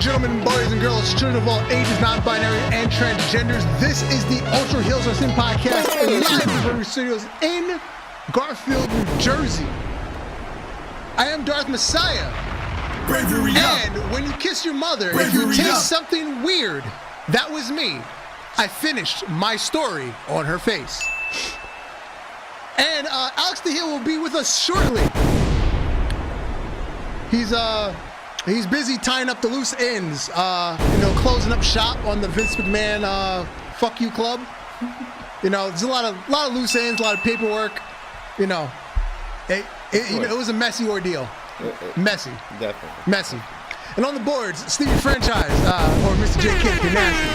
gentlemen, boys and girls, children of all ages, non-binary, and transgenders, this is the Ultra Heelz Wrestling Podcast, live from Burger Studios in Garfield, New Jersey. I am Darth Messiah. Bravery and up. When you kiss your mother, Bravery if you taste up. something weird, that was me. I finished my story on her face. And Alex the Heel will be with us shortly. He's busy tying up the loose ends, closing up shop on the Vince McMahon fuck you club. There's a lot of loose ends, a lot of paperwork. It was a messy ordeal. Messy. Definitely. Messy. And on the boards, Stevie Franchise, or Mr. J. Kidd, you're nasty.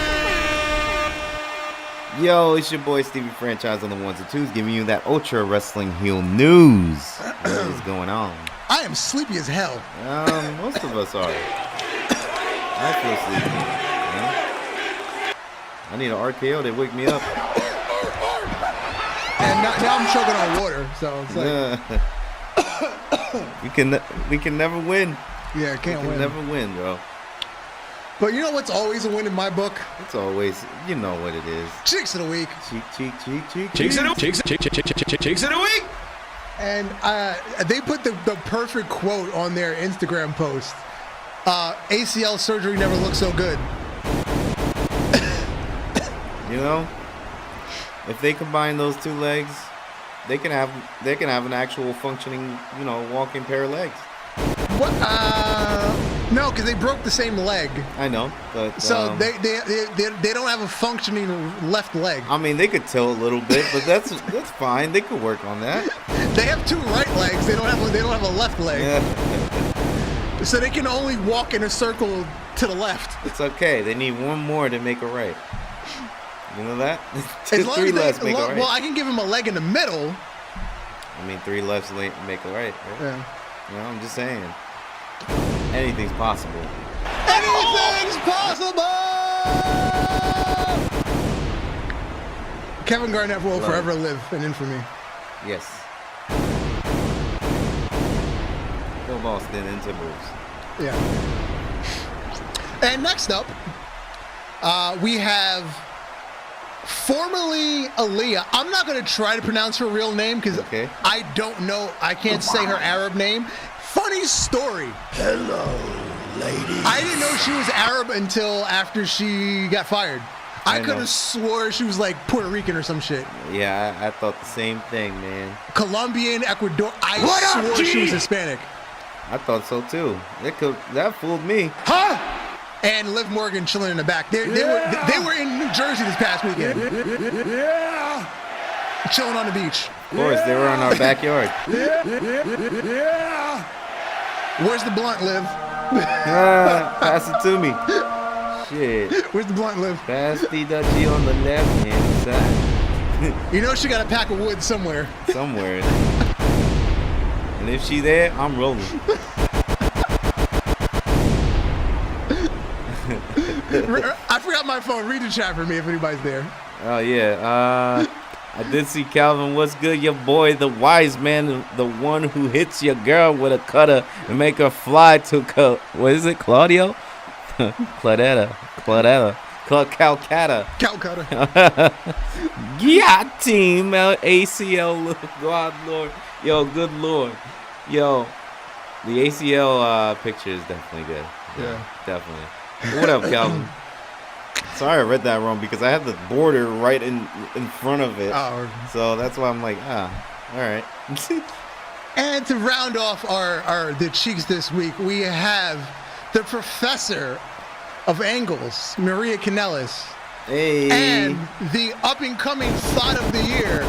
Yo, it's your boy Stevie Franchise on the ones and twos, giving you that Ultra Wrestling Heel news. What is going on? I am sleepy as hell. Most of us are. I feel sleepy. I need an RKO to wake me up. And now I'm choking on water, so it's like... we can never win. Yeah, can't win. Never win, bro. But you know what's always a win in my book? It's always, you know what it is. Cheeks of the week. Cheek. Cheeks of the week. And they put the perfect quote on their Instagram post. ACL surgery never looked so good. If they combine those two legs, they can have an actual functioning, walking pair of legs. What? No, because they broke the same leg. I know, but so they don't have a functioning left leg. I mean, they could tilt a little bit, but that's fine. They could work on that. They have two right legs. They don't have a left leg. Yeah. So they can only walk in a circle to the left. It's okay. They need one more to make a right. You know that? As long three as lefts make a right. Well, I can give him a leg in the middle. I mean, three lefts make a right. Yeah. I'm just saying. Anything's possible. Anything's possible! Kevin Garnett will forever live in infamy. Yes. Go Boston and Timberwolves. Yeah. And next up, we have formerly Aaliyah. I'm not going to try to pronounce her real name because I don't know. I can't say her Arab name. Funny story. Hello, ladies. I didn't know she was Arab until after she got fired. I could have swore she was like Puerto Rican or some shit. Yeah, I thought the same thing, man. Colombian, Ecuador. I swore she was Hispanic. I thought so too. That fooled me. Huh? And Liv Morgan chilling in the back. They were in New Jersey this past weekend. Yeah. Chilling on the beach. Of course, they were in our backyard. Yeah. Where's the blunt, Liv? Pass it to me. Shit. Where's the blunt, Liv? Pass the Dutchie on the left-hand side. You know she got a pack of wood somewhere. Somewhere. And if she there, I'm rolling. I forgot my phone. Read the chat for me if anybody's there. Oh, yeah. I did see Calvin. What's good, your boy, the wise man, the one who hits your girl with a cutter and make her fly to, what is it, Claudio? Calcutta. Calcutta. Yeah, team. ACL, God, Lord. Yo, good Lord. Yo, the ACL picture is definitely good. Yeah, definitely. What up, Calvin? Sorry I read that wrong because I had the border right in front of it. Oh. So that's why I'm like, all right. And to round off the cheeks this week, we have the professor of angles, Maria Kanellis. Hey. And the up-and-coming thought of the year,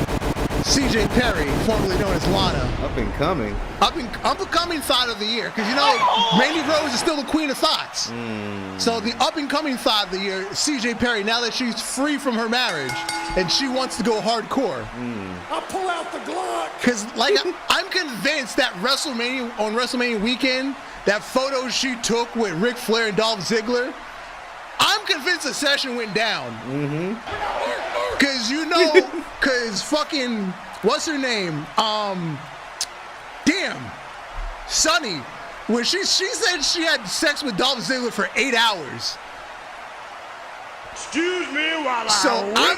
CJ Perry, formerly known as Lana. Up and coming thought of the year. Because, Mandy Rose is still the queen of thoughts. So the up-and-coming thought of the year, CJ Perry, now that she's free from her marriage and she wants to go hardcore. I'll pull out the Glock. Because, I'm convinced that on WrestleMania weekend, that photo she took with Ric Flair and Dolph Ziggler, I'm convinced the session went down. Because fucking, what's her name? Sunny Where she said she had sex with Dolph Ziggler for 8 hours. Excuse me while So I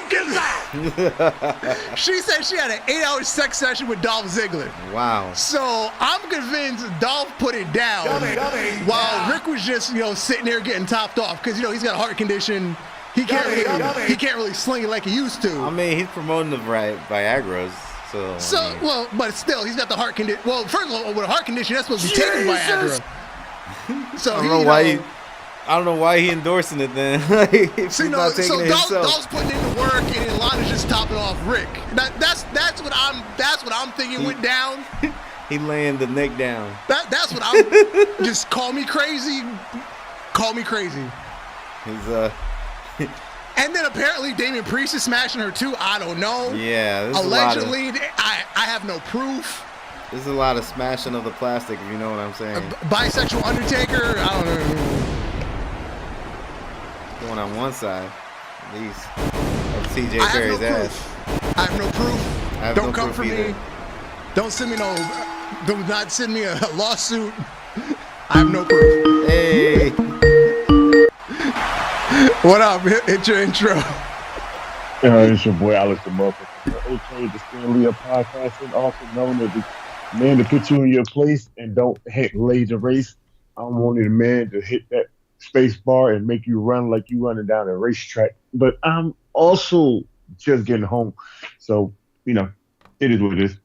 she said she had an 8-hour sex session with Dolph Ziggler. Wow. So I'm convinced Dolph put it down while Rick was just, sitting there getting topped off because he's got a heart condition. He can't really sling it like he used to. I mean, he's promoting the Viagra's. But still, he's got the heart condition. Well, first of all, with a heart condition, that's supposed to be taking Viagra. So I don't know why he endorsing it then. If he's not taking it himself. Dolph's putting in the work, and Lana's just topping off Rick. That's what I'm thinking went down. He laying the neck down. That's what I'm. Just call me crazy. Call me crazy. And then apparently Damian Priest is smashing her too. I don't know. Yeah. Allegedly, I have no proof. There's a lot of smashing of the plastic, if you know what I'm saying. Bisexual Undertaker. I don't know. Going on one side, at least, of TJ Perry's ass. I have no proof. Don't come for me. Don't send me do not send me a lawsuit. I have no proof. Hey. What up? Hit your intro. It's your boy Alex the Motherfucker. Okay, the Stanley Podcast, also known as the man to put you in your place and don't hit laser race. I'm only the man to hit that space bar and make you run like you running down a racetrack. But I'm also just getting home. So, it is what it is.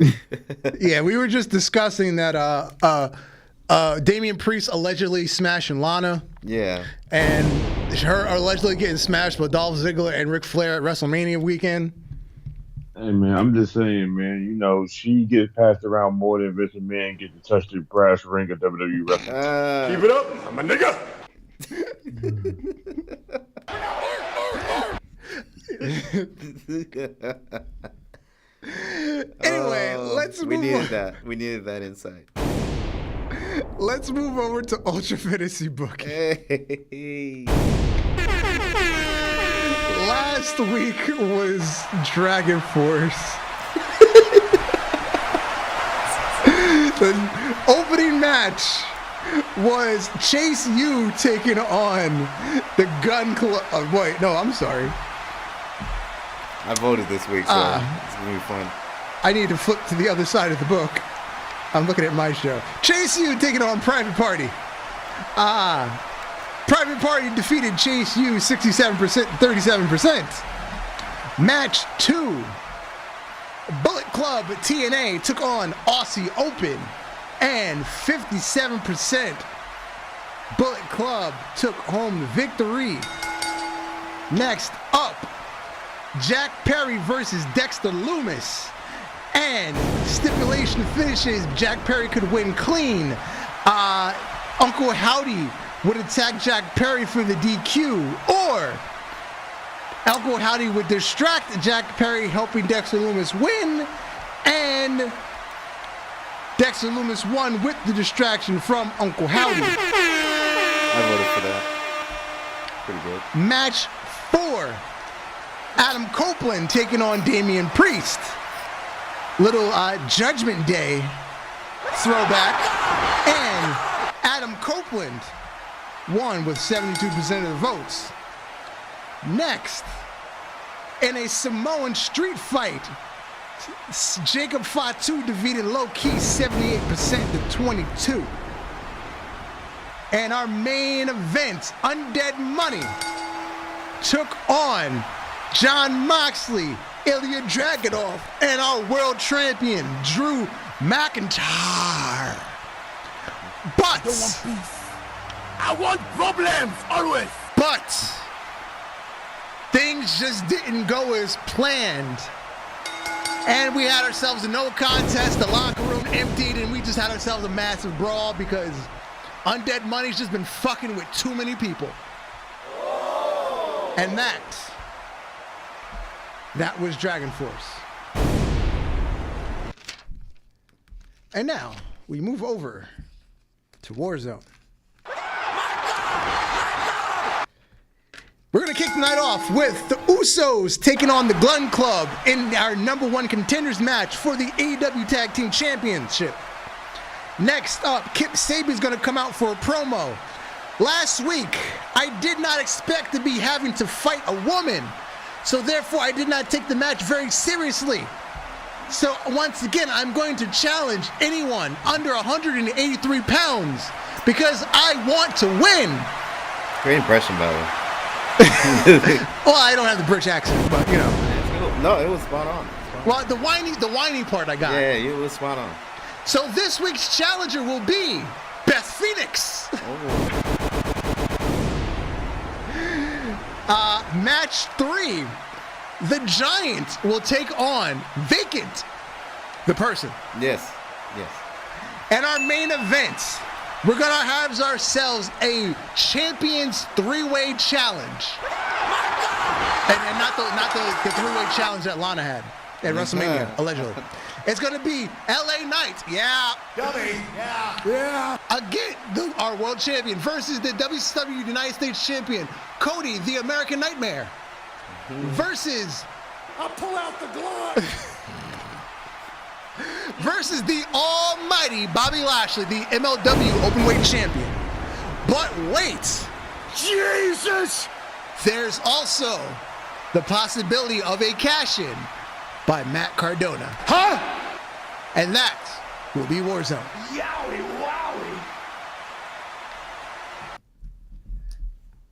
Yeah, we were just discussing that Damian Priest allegedly smashing Lana. Yeah. And her allegedly getting smashed by Dolph Ziggler and Ric Flair at WrestleMania weekend. Hey, man, I'm just saying, man, she gets passed around more than Vince McMahon gets to touch the brass ring of WWE wrestling. Keep it up, I'm a nigga. Anyway, let's move on. We needed that insight. Let's move over to Ultra Fantasy Booking. Hey. Last week was Dragon Force. The opening match was Chase U taking on the Gun Club. Wait, no, I'm sorry. I voted this week, so it's going to be fun. I need to flip to the other side of the book. I'm looking at my show. Chase U taking on Private Party. Private Party defeated Chase U 67%, 37%. Match 2. Bullet Club TNA took on Aussie Open, and 57%. Bullet Club took home the victory. Next up, Jack Perry versus Dexter Lumis. And stipulation finishes, Jack Perry could win clean. Uncle Howdy would attack Jack Perry for the DQ, or Uncle Howdy would distract Jack Perry, helping Dexter Lumis win, and Dexter Lumis won with the distraction from Uncle Howdy. I voted for that. Pretty good. Match 4. Adam Copeland taking on Damian Priest. Little Judgment Day throwback. And Adam Copeland won with 72% of the votes. Next, in a Samoan street fight, Jacob Fatu defeated Low Key 78% to 22. And our main event, Undead Money, took on John Moxley, Ilya Dragunov, and our world champion, Drew McIntyre. But I want problems, always. But things just didn't go as planned. And we had ourselves a no contest, the locker room emptied, and we just had ourselves a massive brawl because Undead Money's just been fucking with too many people. And that was Dragon Force. And now we move over to Warzone. We're going to kick the night off with the Usos taking on the Gun Club in our #1 contenders match for the AEW Tag Team Championship. Next up, Kip Sabian's going to come out for a promo. Last week, I did not expect to be having to fight a woman, so therefore I did not take the match very seriously. So once again, I'm going to challenge anyone under 183 pounds because I want to win. Great impression, by the way. Well, I don't have the British accent, but you know. No, it was spot on. Well, the whining part I got. Yeah, it was spot on. So this week's challenger will be Beth Phoenix. Match 3. The Giant will take on Vacant, the person. Yes. And our main event, we're going to have ourselves a Champions 3-Way Challenge. And not the 3-Way challenge that Lana had at WrestleMania, allegedly. It's going to be LA Knight, again, our world champion versus the WCW United States champion, Cody, the American Nightmare, versus... I'll pull out the glove. versus the almighty Bobby Lashley, the MLW Openweight champion. But wait! Jesus! There's also the possibility of a cash-in by Matt Cardona. Huh? And that will be Warzone. Yowie wowie.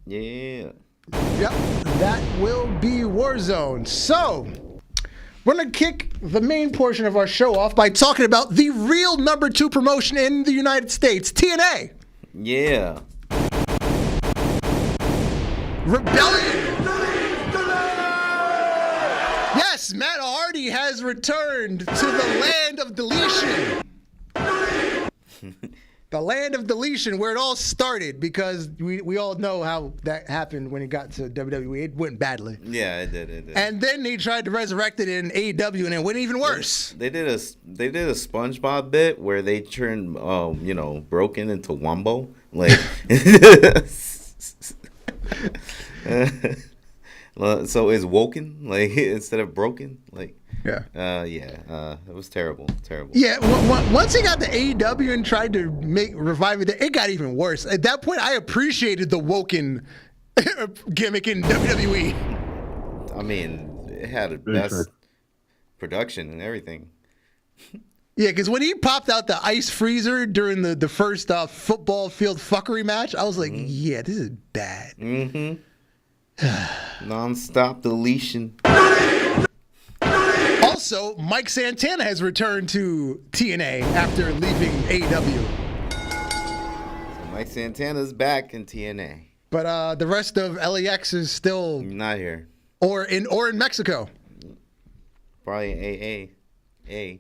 Yeah. Yep, that will be Warzone. So, we're going to kick the main portion of our show off by talking about the real number 2 promotion in the United States, TNA. Yeah. Rebellion. Yes, Matt Hardy has returned to the land of deletion. The land of deletion, where it all started, because we all know how that happened when it got to WWE. It went badly. Yeah, it did. And then they tried to resurrect it in AEW, and it went even worse. They did a SpongeBob bit where they turned Broken into Wombo, like. So it's woken, like, instead of broken, like. Yeah. It was terrible. Yeah, once he got to AEW and tried to revive it got even worse. At that point, I appreciated the woken gimmick in WWE. I mean, it had the best production and everything. Yeah, because when he popped out the ice freezer during the first football field fuckery match, I was like, yeah, this is bad. Mm-hmm. Non-stop deletion. Also, Mike Santana has returned to TNA after leaving AEW. So Mike Santana's back in TNA. But the rest of LAX is still not here. Or in Mexico. Probably AA.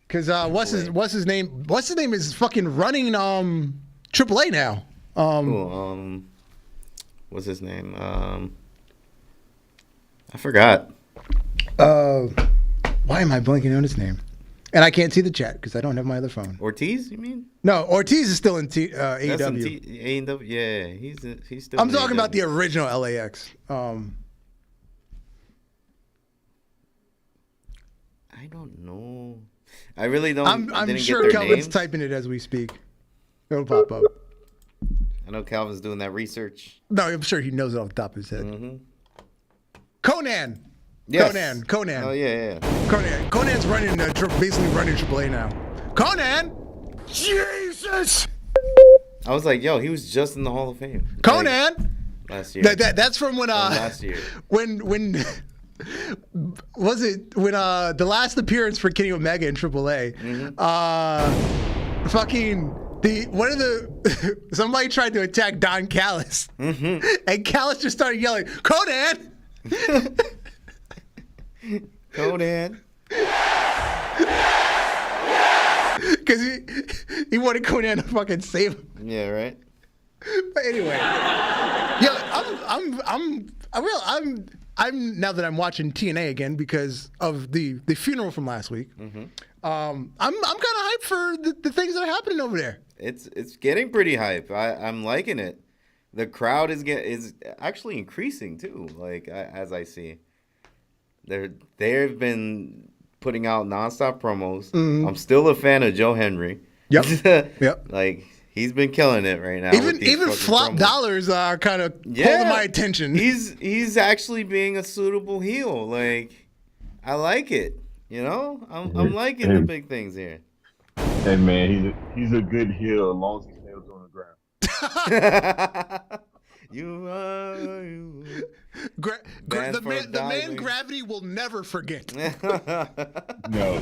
Because what's his name? What's his name is fucking running AAA now. What's his name? I forgot. Why am I blanking on his name? And I can't see the chat because I don't have my other phone. Ortiz, you mean? No, Ortiz is still in AEW. AEW, yeah, he's still. I'm talking about the original LAX. I don't know. I really don't. I'm sure Calvin's typing it as we speak. It'll pop up. I know Calvin's doing that research. No, I'm sure he knows it off the top of his head. Mm-hmm. Conan. Yes. Conan. Oh yeah. Conan's basically running AAA now. Conan. Jesus. I was like, yo, he was just in the Hall of Fame. Conan. Like, last year. That's from when last year. When was it when the last appearance for Kenny Omega in AAA? Mm-hmm. Somebody tried to attack Don Callis, and Callis just started yelling, "Conan!" Conan. Because he wanted Conan to fucking save him. Yeah, right. But anyway, I'm now that I'm watching TNA again because of the funeral from last week. Mm-hmm. I'm kind of hyped for the things that are happening over there. It's getting pretty hype. I'm liking it. The crowd is actually increasing too. Like as I see, they've been putting out nonstop promos. Mm-hmm. I'm still a fan of Joe Henry. Yep. Yep. Like, he's been killing it right now. Even Flop promos. Dollars are kind of holding my attention. He's actually being a suitable heel. Like, I like it. You know, I'm liking the big things here. Hey man, he's a good heel as long as he stays on the ground. The man Gravity will never forget. No,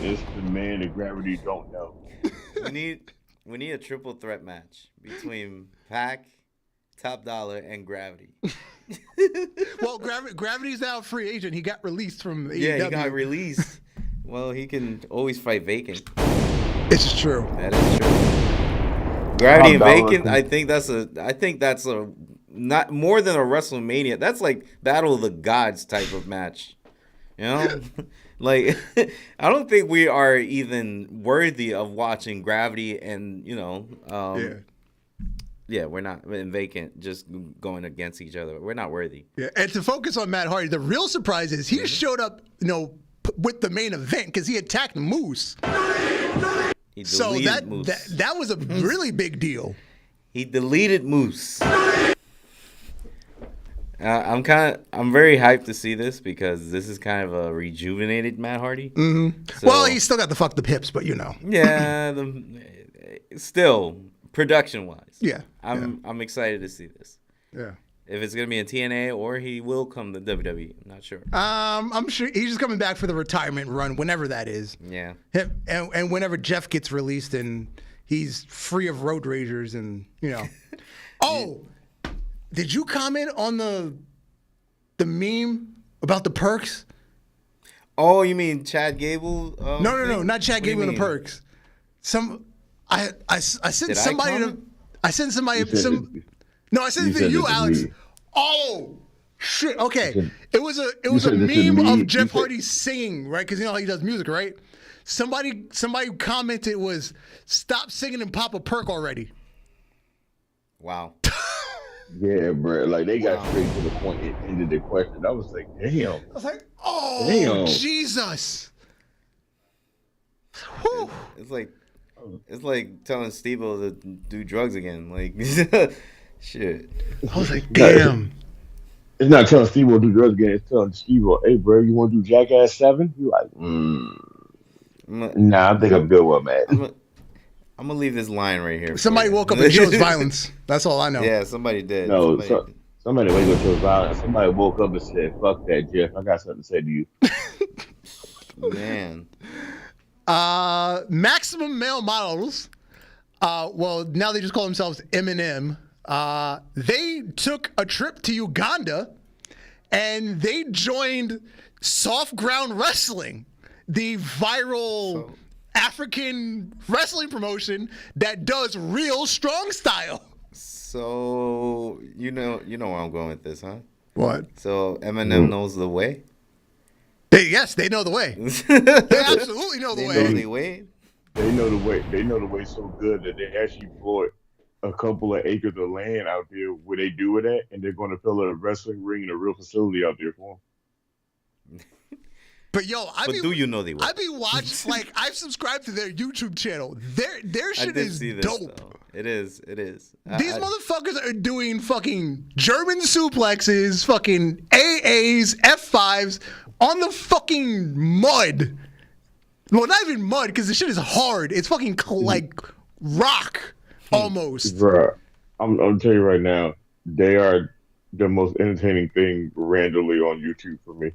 it's the man that Gravity don't know. We need a triple threat match between Pac, Top Dollar, and Gravity. Well, Gravity's now a free agent. He got released from AEW. Yeah, he got released. Well, he can always fight Vacant. This is true. That is true. Gravity and Vacant. I think that's a not more than a WrestleMania. That's like Battle of the Gods type of match. You know, like I don't think we are even worthy of watching Gravity and yeah, we're not in Vacant just going against each other. We're not worthy. Yeah, and to focus on Matt Hardy, the real surprise is he showed up, with the main event because he attacked Moose. So Moose. that was a really big deal. He deleted Moose. I'm very hyped to see this because this is kind of a rejuvenated Matt Hardy. Mm-hmm. So, well, he's still got the fucked up hips, but Yeah, still production wise. Yeah, I'm excited to see this. Yeah. If it's gonna be in TNA or he will come to WWE, I'm not sure. I'm sure he's just coming back for the retirement run, whenever that is. Yeah. And whenever Jeff gets released and he's free of road ragers and Oh, did you comment on the meme about the perks? Oh, you mean Chad Gable? No, not Chad Gable and the perks. I sent somebody I sent somebody No, I sent it to you, Alex. Oh, shit. Okay. It was a meme of Jeff Hardy singing, right? Because how he does music, right? Somebody commented was, "Stop singing and pop a perk already." Wow. Yeah, bro. Like they got straight to the point and ended the question. I was like, damn. I was like, oh, damn. Jesus. Whew. It's like telling Steve-O to do drugs again. Like, shit. I was like, damn. It's not telling Steve-O to do drugs again. It's telling Steve-O, hey, bro, you want to do Jackass 7? You're like, nah, I think I'm good with man. I'm going to leave this line right here. Somebody woke up and chose violence. That's all I know. Yeah, somebody did. No, somebody woke up and chose violence. Somebody woke up and said, fuck that, Jeff. I got something to say to you. Man. Maximum Male Models, well, now they just call themselves M&M. They took a trip to Uganda and they joined Soft Ground Wrestling, the viral African wrestling promotion that does real strong style. So you know where I'm going with this, huh? What? So Eminem knows the way. Yes, they know the way. They absolutely know the way. They know the way. They know the way so good that they actually bought a couple of acres of land out there where they do it at, and they're going to fill a wrestling ring and a real facility out there for them. But do you know they will? I be watching, like, I've subscribed to their YouTube channel. Their shit is dope. Though. It is. These motherfuckers are doing fucking German suplexes, fucking AAs, F5s on the fucking mud. Well, not even mud, because the shit is hard. It's fucking like rock almost. Bruh, I'm telling you right now, they are the most entertaining thing randomly on YouTube for me.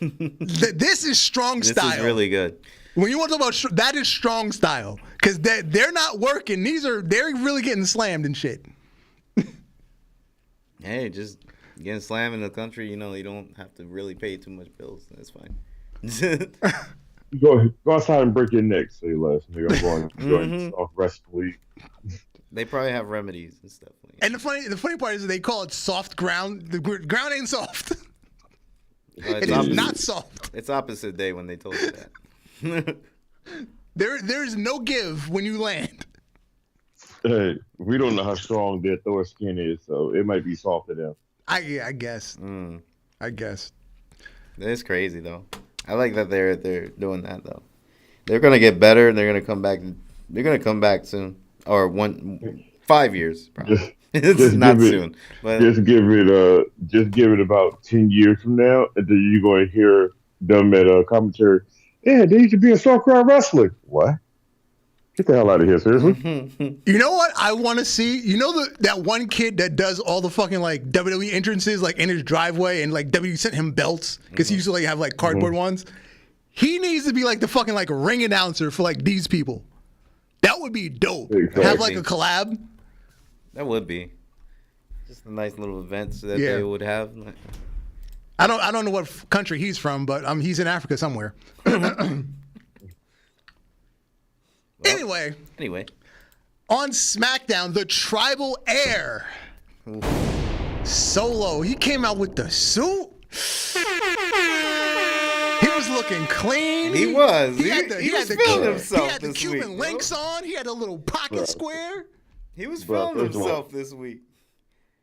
This is strong style. This is really good. When you want to talk about that is strong style, because they're not working. They're really getting slammed and shit. Hey, just getting slammed in the country, you don't have to really pay too much bills. That's fine. Go outside and break your neck, say less. Nigga, I'm going off wrestling. They probably have remedies and stuff. And the funny part is they call it soft ground. The ground ain't soft. It is not soft. It's opposite day when they told you that. There is no give when you land. Hey, we don't know how strong their Thor skin is, so it might be soft to them. I guess. I guess. It's crazy though. I like that they're doing that though. They're gonna get better. They're gonna come back. They're gonna come back soon, or 5 years probably. It's not soon, but just give it about 10 years from now, and then you're going to hear them at a commentary. Yeah, they used to be in Starcraft Wrestling. What? Get the hell out of here, seriously. You know what I want to see? You know that one kid that does all the fucking like WWE entrances like in his driveway, and like WWE sent him belts because he used to like have like cardboard ones. He needs to be like the fucking like ring announcer for like these people. That would be dope. Exactly. Have like a collab. that would be just a nice little events that they would have. I don't know what country he's from, but he's in Africa somewhere. Anyway, on SmackDown, the Tribal Heir, Solo, he came out with the suit. He was looking clean. He was. He had the feeling himself. He had the this Cuban week, links on. He had a little pocket square. He was Bro, feeling first of all- himself this week.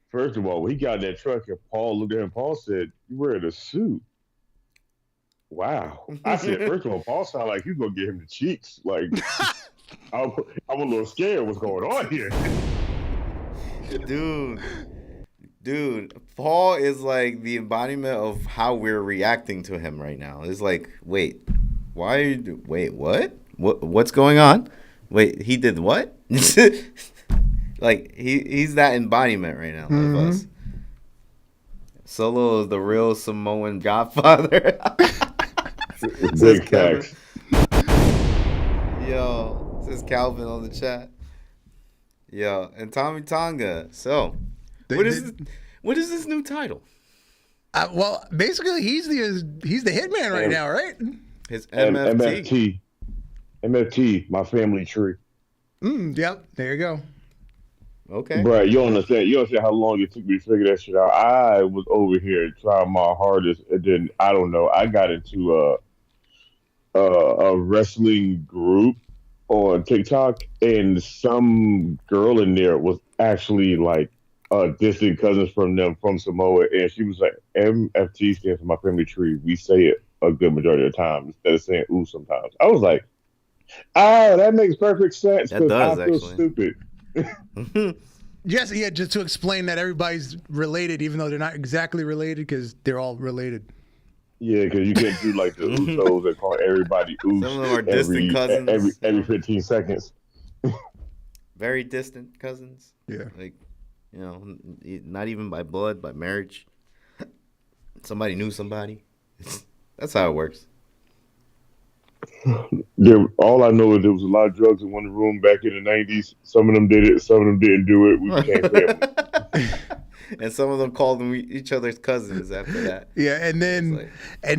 First of all, when he got in that truck and Paul looked at him, Paul said, "You wearing a suit." Wow. I said, first of all, Paul sounded like he's going to get him the cheeks. Like, I'm a little scared what's going on here. Dude, Paul is like the embodiment of how we're reacting to him right now. It's like, wait, what? What's going on? Wait, he did what? Like he's that embodiment right now of us. Solo is the real Samoan Godfather. Big facts. Yo, says Calvin on the chat. Yo, and Tommy Tonga. So, what is this new title? Well, basically, he's the hitman right now, right? His MFT. MFT, my family tree. Yep. There you go. Okay. Bro, you don't understand how long it took me to figure that shit out. I was over here trying my hardest, and then I don't know. I got into a wrestling group on TikTok, and some girl in there was actually like distant cousins from them from Samoa, and she was like, "MFT stands for my family tree. We say it a good majority of the time instead of saying ooh sometimes." I was like, "Oh, that makes perfect sense." That does, I feel actually. stupid. Yes, yeah, just to explain that everybody's related, even though they're not exactly related, because they're all related. Yeah, because you can't do like the Usos that call everybody Us. Some of them are distant cousins. Every 15 seconds. Very distant cousins. Yeah. Like, not even by blood, by marriage. Somebody knew somebody. That's how it works. All I know is there was a lot of drugs in one room back in the 90s. Some of them did it, some of them didn't do it. We became family. And some of them called them each other's cousins after that. Yeah, and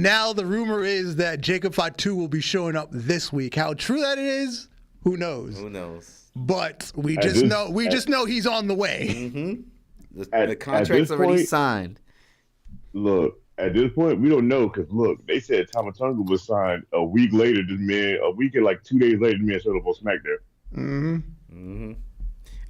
now the rumor is that Jacob Fatu will be showing up this week. How true that is, who knows? Who knows? But we just know he's on the way. Mm-hmm. The contract's already signed. Look, at this point, we don't know because look, they said Tama Tonga was signed a week later. A week and like 2 days later, the man showed up on SmackDown.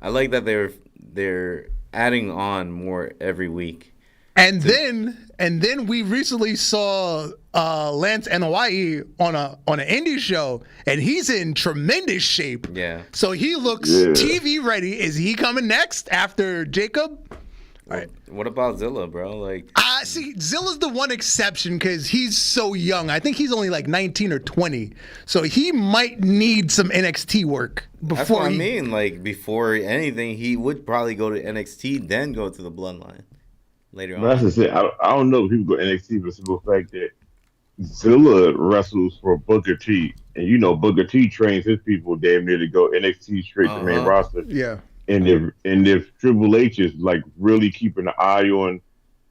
I like that they're adding on more every week. And then we recently saw Lance Anoa'i on an indie show, and he's in tremendous shape. Yeah. So he looks TV ready. Is he coming next after Jacob? Right. What about Zilla, bro? Like, see, Zilla's the one exception because he's so young. I think he's only like 19 or 20, so he might need some NXT work before. That's what I mean. Like, before anything, he would probably go to NXT, then go to the Bloodline later on. That's the thing. I don't know if people go NXT for the simple fact that Zilla wrestles for Booker T, and Booker T trains his people damn near to go NXT straight to main roster. Yeah. And if Triple H is like really keeping an eye on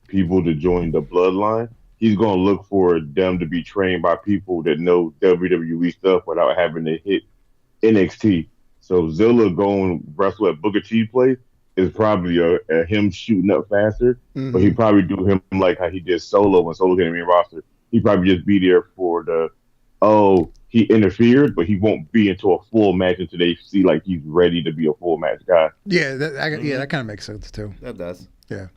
people to join the Bloodline, he's gonna look for them to be trained by people that know WWE stuff without having to hit NXT. So Zilla going wrestle at Booker T place is probably a him shooting up faster, but he probably do him like how he did Solo when Solo hit the main roster. He probably just be there for he interfered, but he won't be into a full match until they see like he's ready to be a full match guy. Yeah, that kind of makes sense too. That does. Yeah.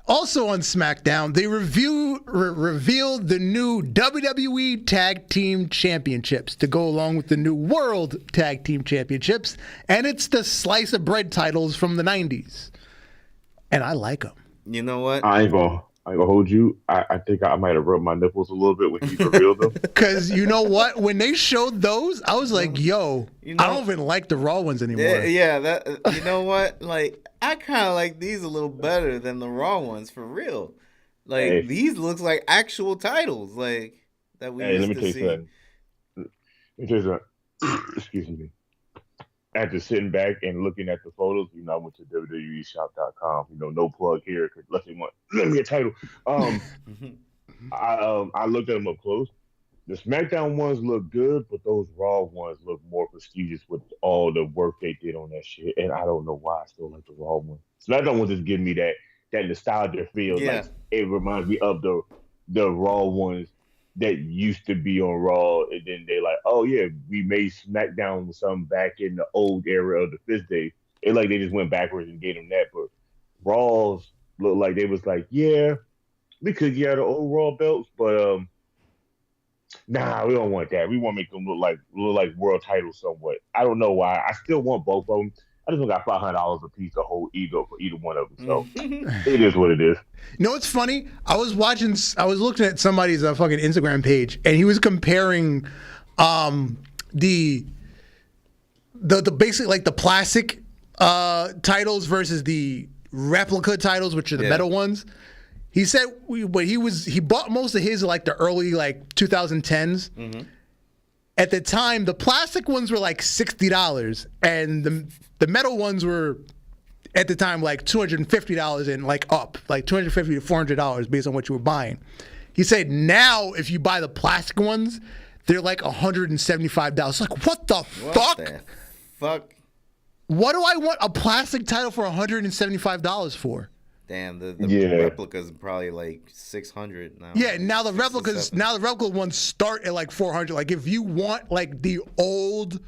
Also on SmackDown, they revealed the new WWE Tag Team Championships to go along with the new World Tag Team Championships, and it's the slice of bread titles from the 90s. And I like them. You know what? I ain't gonna hold you. I think I might have rubbed my nipples a little bit when he revealed them. Because you know what? When they showed those, I was like, yo, I don't even like the Raw ones anymore. Yeah, that. You know what? Like, I kind of like these a little better than the Raw ones, for real. Like, these looks like actual titles, like, that we used to see. Let me tell you something. Excuse me. After sitting back and looking at the photos, I went to WWEshop.com. No plug here because let me a title. I looked at them up close. The SmackDown ones look good, but those Raw ones look more prestigious with all the work they did on that shit. And I don't know why I still like the Raw one. SmackDown ones just give me that nostalgia feel. Yeah. Like it reminds me of the Raw ones that used to be on Raw, and then they like, oh yeah, we made SmackDown with something back in the old era of the Fist days. It like they just went backwards and gave them that, but Raws look like they was like, yeah, we could get the old Raw belts, but nah, we don't want that. We want to make them look like world titles somewhat. I don't know why. I still want both of them. I just got $500 a piece to hold ego for either one of them. So it is what it is. You know what's funny? I was looking at somebody's fucking Instagram page, and he was comparing the basically like the plastic titles versus the replica titles, which are the metal ones. He said he bought most of his like the early like 2010s. Mm-hmm. At the time, the plastic ones were like $60, and the metal ones were at the time like $250 and like up, like $250 to $400 based on what you were buying. He said now if you buy the plastic ones, they're like $175. Like what the fuck? The fuck? What do I want a plastic title for $175 for? Damn, the replicas probably like 600 now. Yeah, now the replica ones start at like 400. Like if you want like the old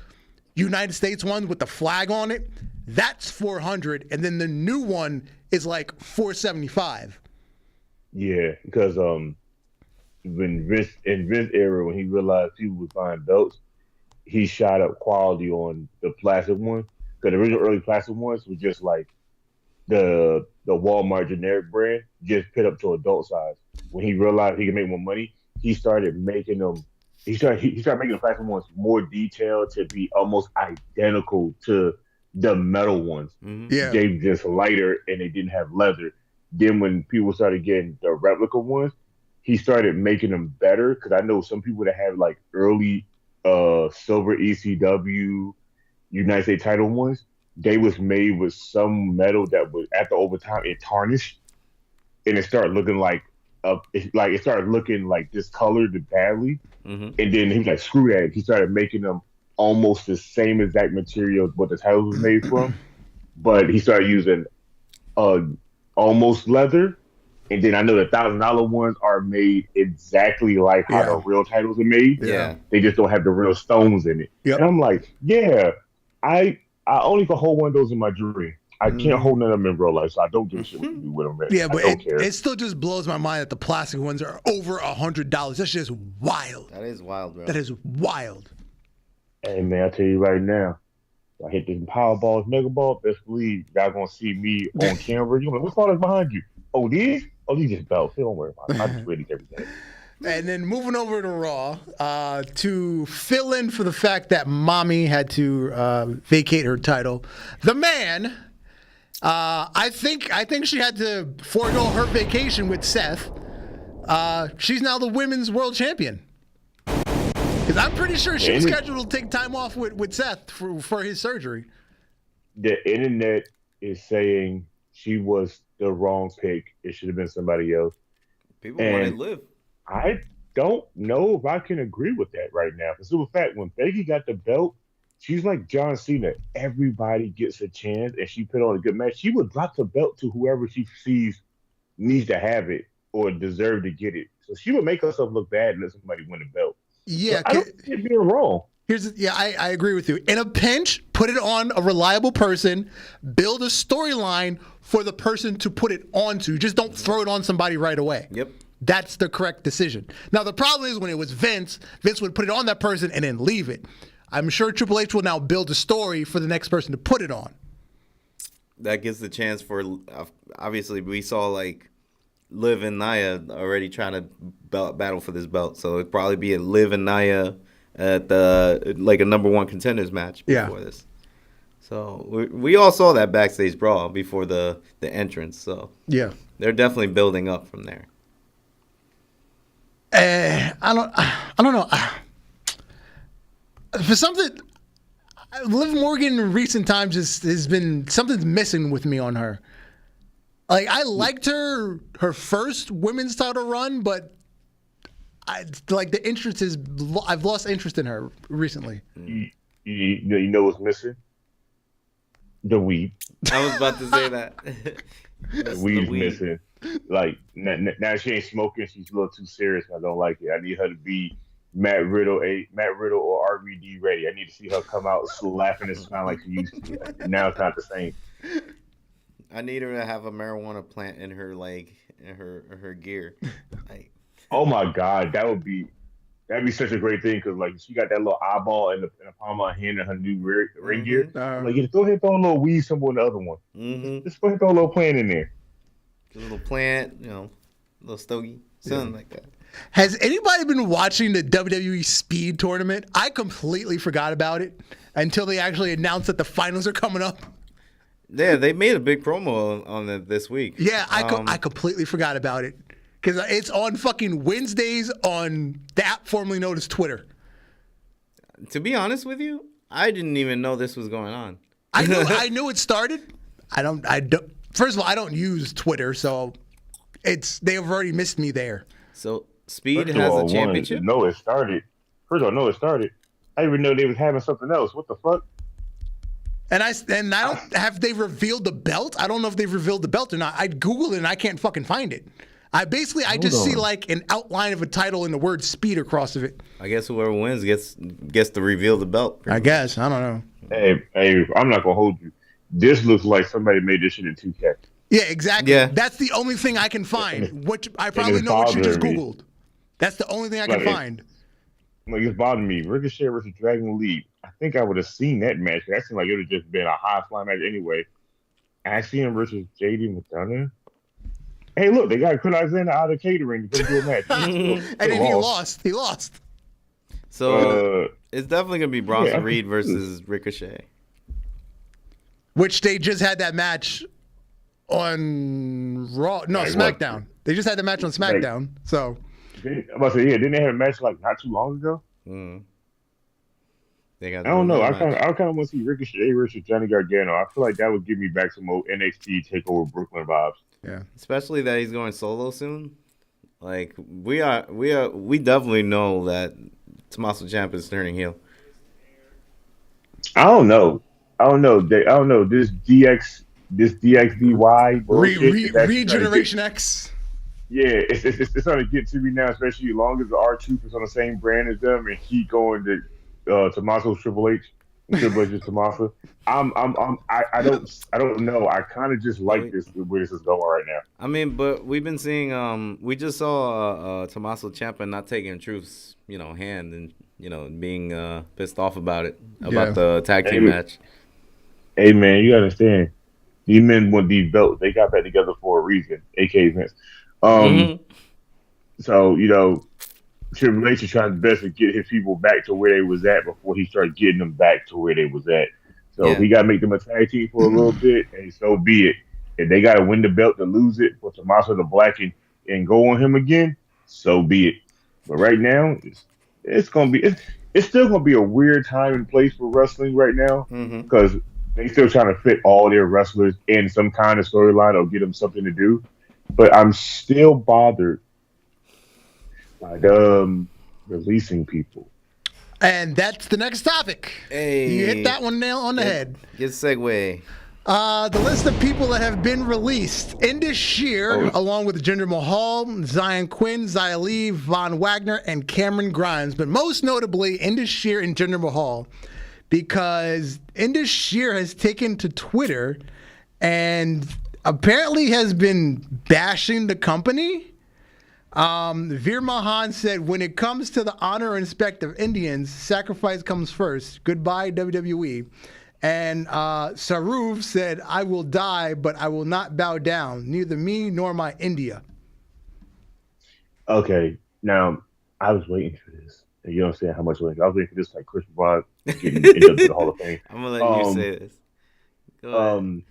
United States one with the flag on it, that's 400, and then the new one is like 475. Yeah, because when Vince era, when he realized people was buying belts, he shot up quality on the plastic one. Because the original early plastic ones was just like the Walmart generic brand, just put up to adult size. When he realized he could make more money, he started making them. He started making the plastic ones more detailed to be almost identical to the metal ones. Mm-hmm. Yeah, they were just lighter and they didn't have leather. Then when people started getting the replica ones, he started making them better. Because I know some people that have like early silver ECW United States title ones. They was made with some metal that was over time it tarnished, and it started looking like it started looking like discolored badly. Mm-hmm. And then he was like, "Screw that!" He started making them almost the same exact material what the title was made from, but he started using almost leather. And then I know the $1,000 ones are made exactly like how the real titles are made. Yeah, they just don't have the real stones in it. Yep. And I'm like, yeah, I only can hold one of those in my dream. I can't hold none of them in real life, so I don't give a shit what you do with them. Yeah, but it still just blows my mind that the plastic ones are over $100. That's just wild. that is wild, bro. That is wild. Hey, man, I tell you right now, I hit this Powerball, Mega Ball, best believe y'all gonna see me on camera. You're like, what's all this behind you? Oh, these just belts. Don't worry about it. I just read these every day. And then moving over to Raw to fill in for the fact that Mommy had to vacate her title. The Man, I think she had to forego her vacation with Seth. She's now the women's world champion. Because I'm pretty sure she was scheduled to take time off with Seth for his surgery. The internet is saying she was the wrong pick. It should have been somebody else. People want to live. I don't know if I can agree with that right now. For simple fact, when Becky got the belt, she's like John Cena. Everybody gets a chance, and she put on a good match. She would drop the belt to whoever she sees needs to have it or deserve to get it. So she would make herself look bad and let somebody win the belt. Yeah, so I don't see it being wrong. I agree with you. In a pinch, put it on a reliable person. Build a storyline for the person to put it onto. Just don't throw it on somebody right away. Yep. That's the correct decision. Now, the problem is when it was Vince would put it on that person and then leave it. I'm sure Triple H will now build a story for the next person to put it on. That gives the chance for, obviously, we saw, like, Liv and Nia already trying to battle for this belt. So it'd probably be a Liv and Nia at a number one contenders match before this. So we all saw that backstage brawl before the entrance. So yeah, they're definitely building up from there. I don't know. For something, Liv Morgan in recent times has been something's missing with me on her. Like, I liked her first women's title run, but the interest is, I've lost interest in her recently. You know what's missing? The weed. I was about to say that. The weed's missing. Like, now she ain't smoking. She's a little too serious. I don't like it. I need her to be Matt Riddle or RVD ready. I need to see her come out laughing and smiling like she used to. Now it's not the same. I need her to have a marijuana plant in her her gear. Like, oh my God, that'd be such a great thing because like she got that little eyeball in the palm of her hand in her new ring gear. Like, go ahead and throw a little weed symbol in the other one. Mm-hmm. Just go ahead and throw a little plant in there. A little plant, a little stogie, something like that. Has anybody been watching the WWE Speed Tournament? I completely forgot about it until they actually announced that the finals are coming up. Yeah, they made a big promo on it this week. Yeah, I completely forgot about it because it's on fucking Wednesdays on the app formerly known as Twitter. To be honest with you, I didn't even know this was going on. I knew it started. I don't. First of all, I don't use Twitter, so they've already missed me there. So Speed has a championship. No, it started. First of all, no, it started. I didn't even know they was having something else. What the fuck? And I don't have they revealed the belt? I don't know if they've revealed the belt or not. I Googled it and I can't fucking find it. I just see like an outline of a title and the word speed across of it. I guess whoever wins gets to reveal the belt. I guess. I don't know. Hey, I'm not gonna hold you. This looks like somebody made this shit in 2K. Yeah, exactly. Yeah. That's the only thing I can find. Which I probably know what you just Googled. That's the only thing I can find. Like, it's bothering me. Ricochet versus Dragon Lee. I think I would have seen that match. That seemed like it would have just been a high fly match anyway. Axiom versus JD McDonough. Hey, look, they got Chris Alexander out of catering to go do a match. And then he lost. He lost. So it's definitely going to be Bronson Reed versus Ricochet. Which they just had that match on Raw. No, SmackDown. They just had the match on SmackDown. So. I'm about to say, didn't they have a match like not too long ago? I don't know. I kind of want to see Ricochet versus Johnny Gargano. I feel like that would give me back some old NXT Takeover Brooklyn vibes. Yeah, especially that he's going solo soon. Like we definitely know that Tommaso Ciampa is turning heel. I don't know. This DXDY bullshit. Regeneration X. Yeah, it's starting to get to me now, especially as long as the R-Truth is on the same brand as them and keep going to Tommaso Triple H. Triple H is Tommaso. I don't know. I kind of just like this where this is going right now. I mean, but we've been seeing we just saw Tommaso Ciampa not taking Truth's hand and being pissed off about it, about the tag team match. Hey man, you understand? These men want these belts. They got that together for a reason, aka Vince. So, Triple H is trying his best to get his people back to where they was at before he started getting them back to where they was at. So he got to make them a tag team for a little bit, and so be it. If they got to win the belt to lose it for Tommaso to blacken and go on him again, so be it. But right now, it's still gonna be a weird time and place for wrestling right now because they still trying to fit all their wrestlers in some kind of storyline or get them something to do. But I'm still bothered by releasing people. And that's the next topic. Hey, you hit that one nail on the head. Good segue. The list of people that have been released. Indus Sher, along with Jinder Mahal, Zion Quinn, Xia Li, Von Wagner, and Cameron Grimes. But most notably, Indus Sher and Jinder Mahal. Because Indus Sher has taken to Twitter and apparently has been bashing the company. Veer Mahan said, when it comes to the honor and respect of Indians, sacrifice comes first. Goodbye, WWE. And Saruv said, I will die, but I will not bow down, neither me nor my India. Okay, now, I was waiting for this. And you don't understand how much I was waiting for this, like Chris Brown getting into the Hall of Fame. I'm going to let you say this. Go ahead.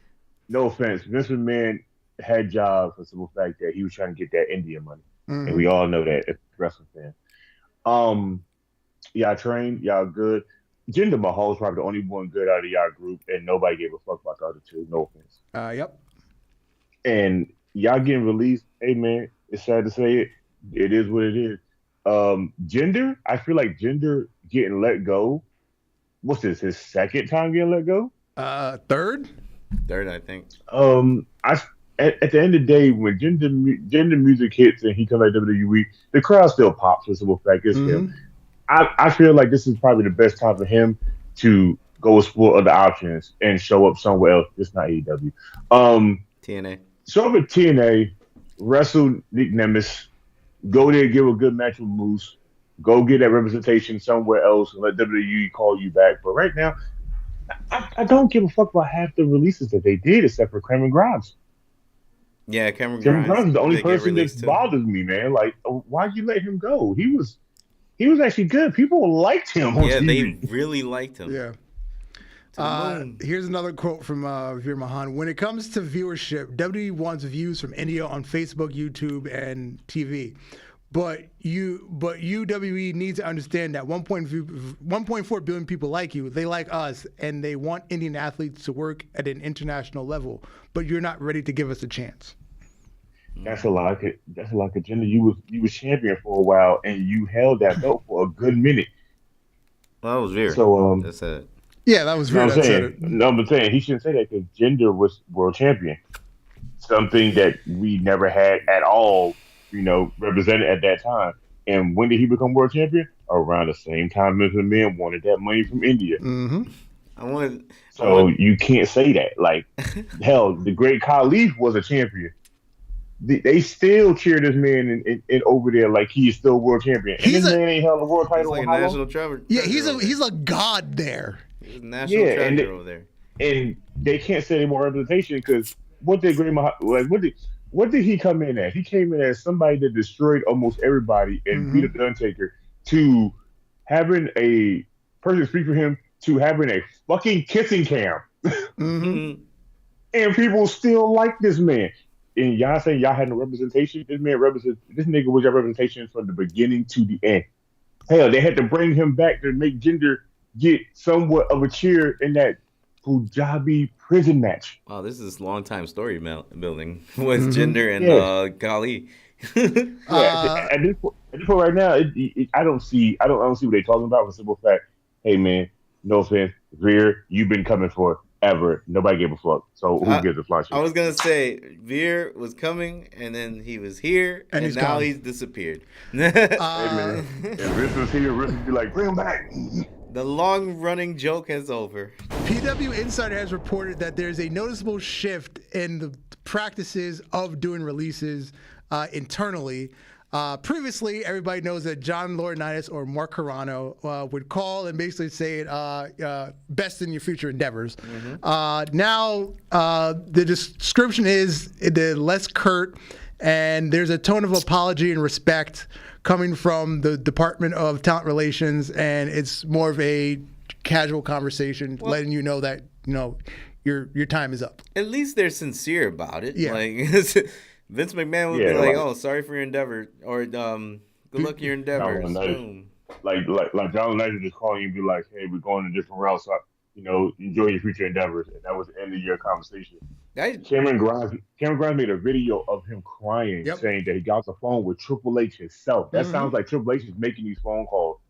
No offense. Vince McMahon had jobs for the simple fact that he was trying to get that India money. Mm-hmm. And we all know that as a wrestling fan. Y'all trained, y'all good. Jinder Mahal is probably the only one good out of y'all group, and nobody gave a fuck about the other two. No offense. Yep. And y'all getting released, hey man, it's sad to say it. It is what it is. Jinder, I feel like Jinder getting let go. What's this? His second time getting let go? Third, I think. At the end of the day, when Jinder music hits and he comes at WWE, the crowd still pops for simple fact it's him. I feel like this is probably the best time for him to go explore other options and show up somewhere else. It's not AEW. TNA. Show up at TNA, wrestle Nick Nemes, go there, give a good match with Moose, go get that representation somewhere else and let WWE call you back. But right now, I don't give a fuck about half the releases that they did except for Cameron Grimes. Yeah, Cameron Grimes is the only person that bothers me, man. Like, why you let him go? He was actually good. People liked him on TV. They really liked him. Yeah. Here's another quote from Veer Mahan. When it comes to viewership, WWE wants views from India on Facebook, YouTube, and TV. But WWE needs to understand that 1.4 billion people like you. They like us, and they want Indian athletes to work at an international level. But you're not ready to give us a chance. That's a lot. That's a lot. Jinder, you was champion for a while, and you held that belt for a good minute. Well, that was Veer. So that's it. Yeah, that was Veer. I'm saying he shouldn't say that because Jinder was world champion, something that we never had at all. Represented at that time. And when did he become world champion? Around the same time as the men wanted that money from India. Mm-hmm. You can't say that. Like, hell, the great Khali was a champion. They still cheer this man in over there like he is still world champion. And this man ain't held a world title. He's like a national treasure. Yeah, he's a god there. He's a national treasure over there. And they can't say any more representation because what did Great what did he come in as? He came in as somebody that destroyed almost everybody and beat up the Undertaker, to having a person speak for him, to having a fucking kissing cam. And people still like this man. And y'all saying y'all had no representation? This nigga was your representation from the beginning to the end. Hell, they had to bring him back to make Jinder get somewhat of a cheer in that Punjabi prison match. Wow, this is long time story building with Jinder and Khali. At this point right now, I don't see what they're talking about. For the simple fact, hey man, no offense, Veer, you've been coming forever. Nobody gave a fuck. So who gives a fuck? I was gonna say Veer was coming, and then he was here, and now he's disappeared. Hey man, if Rick was here, Rick would be like, bring him back. The long-running joke is over. PW Insider has reported that there's a noticeable shift in the practices of doing releases internally. Previously, everybody knows that John Laurinaitis or Mark Carrano would call and basically say best in your future endeavors. Now, the description is less curt, and there's a tone of apology and respect coming from the Department of Talent Relations, and it's more of a casual conversation, letting you know that your time is up. At least they're sincere about it. Yeah. Like Vince McMahon would be like, "Oh, sorry for your endeavor," or "Good luck in your endeavors." Like John Legend just calling you and be like, "Hey, we're going a different route, so enjoy your future endeavors." And that was the end of your conversation. Cameron Grimes made a video of him crying, saying that he got the phone with Triple H himself. That sounds like Triple H is making these phone calls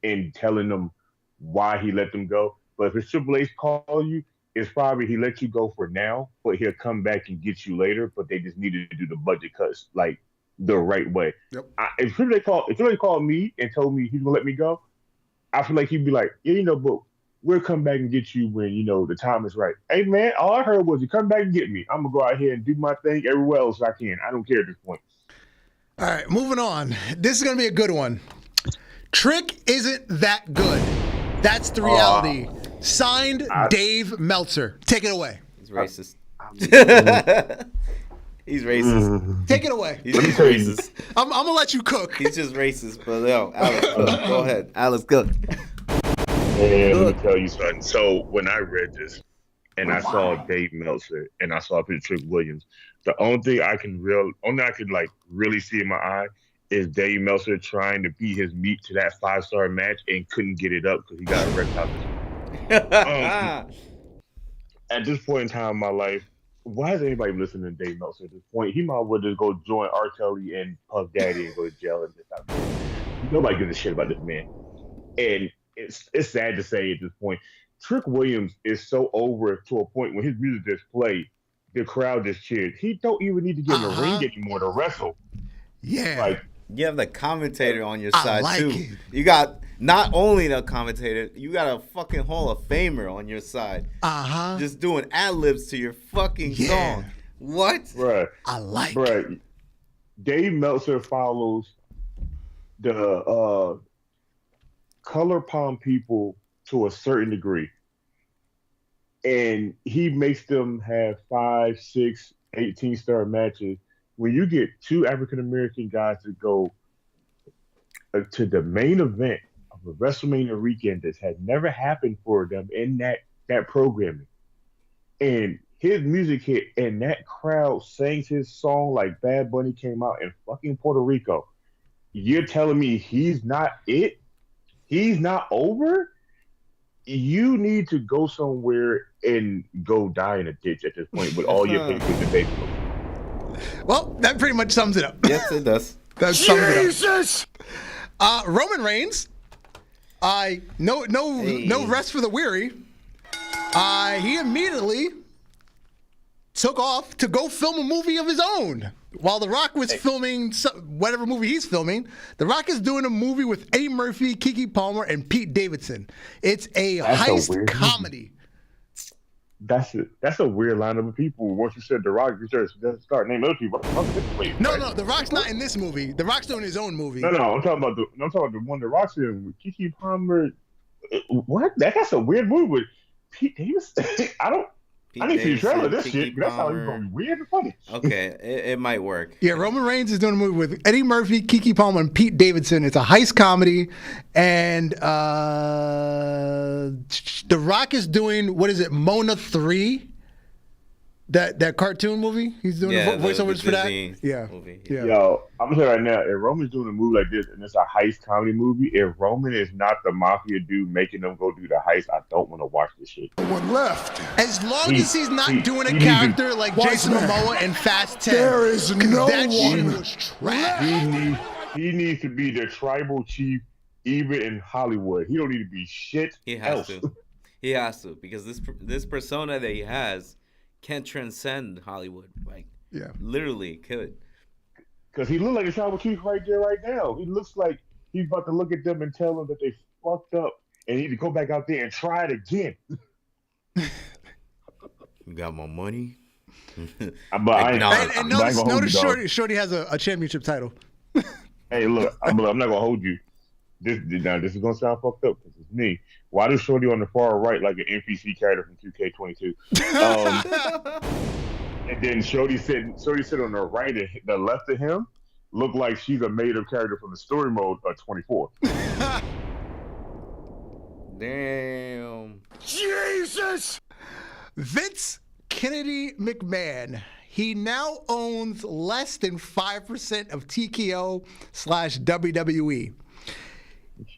and telling them why he let them go. But if it's Triple H calling you, is probably he let you go for now, but he'll come back and get you later. But they just needed to do the budget cuts like the right way. Yep. If somebody called me and told me he's gonna let me go, I feel like he'd be like, yeah, but we'll come back and get you when the time is right. Hey man, all I heard was you come back and get me. I'm gonna go out here and do my thing everywhere else I can. I don't care at this point. All right, moving on. This is gonna be a good one. Trick isn't that good. That's the reality. Signed, Dave Meltzer. Take it away. He's racist. He's racist. Take it away. He's just racist. I'm gonna let you cook. He's just racist, but yo, Alex, go ahead. Alex, cook. And let me tell you something. So when I read this and I saw Dave Meltzer and I saw Trick Williams, the only thing I can really see in my eye is Dave Meltzer trying to beat his meat to that 5-star match and couldn't get it up because he got erectile. At this point in time in my life, why is anybody listening to Dave Meltzer at this point? He might as well just go join R. Kelly and Puff Daddy and go to jail and just stop. Nobody gives a shit about this man. And it's sad to say at this point, Trick Williams is so over to a point when his music just played, the crowd just cheered. He don't even need to get in the ring anymore to wrestle. Yeah. You have the commentator on your side too. It. You got not only the commentator, you got a fucking Hall of Famer on your side. Just doing ad-libs to your fucking song. What? Bruh. I like it. Dave Meltzer follows the color palm people to a certain degree. And he makes them have 5, 6, 18-star matches. When you get 2 African-American guys to go to the main event of a WrestleMania weekend that had never happened for them in that programming, and his music hit and that crowd sings his song like Bad Bunny came out in fucking Puerto Rico, you're telling me he's not it? He's not over? You need to go somewhere and go die in a ditch at this point with all your papers and papers. Well, that pretty much sums it up. Yes, it does. That sums it up. Jesus! Roman Reigns. No rest for the weary. He immediately took off to go film a movie of his own. While The Rock was filming whatever movie he's filming, The Rock is doing a movie with Eddie Murphy, Keke Palmer, and Pete Davidson. It's a heist comedy. That's a weird lineup of people. Once you said The Rock, you start naming other people. No, The Rock's not in this movie. The Rock's doing his own movie. No, I'm talking about the one The Rock's in with Keke Palmer. What? That's a weird movie with Pete Davidson. I need to see the trailer of this shit. That's how it's going to be weird and funny. Okay, it might work. Yeah, Roman Reigns is doing a movie with Eddie Murphy, Keke Palmer, and Pete Davidson. It's a heist comedy. And The Rock is doing, what is it, Mona 3? That cartoon movie? He's doing the voiceovers for that? Yeah. Movie. Yeah. Yo, I'm going to tell you right now, if Roman's doing a movie like this and it's a heist comedy movie, if Roman is not the mafia dude making them go do the heist, I don't want to watch this shit. One left. As long as he's not doing a character like Jason Momoa in Fast 10. There is no that shit one. was trash. He needs to be the tribal chief even in Hollywood. He don't need to be shit He has else. to. He has to, because this persona that he has can transcend Hollywood. Like, literally could. Because he looks like a tribal chief right there, right now. He looks like he's about to look at them and tell them that they fucked up and he need to go back out there and try it again. You got my money? And notice Shorty has a championship title. Hey, look, I'm not going to hold you. This is going to sound fucked up because it's me. Why does Shorty on the far right like an NPC character from 2K22? And then Shorty sit on the right, and the left of him look like she's a made-up character from the story mode of 24. Damn. Jesus! Vince Kennedy McMahon. He now owns less than 5% of TKO/WWE.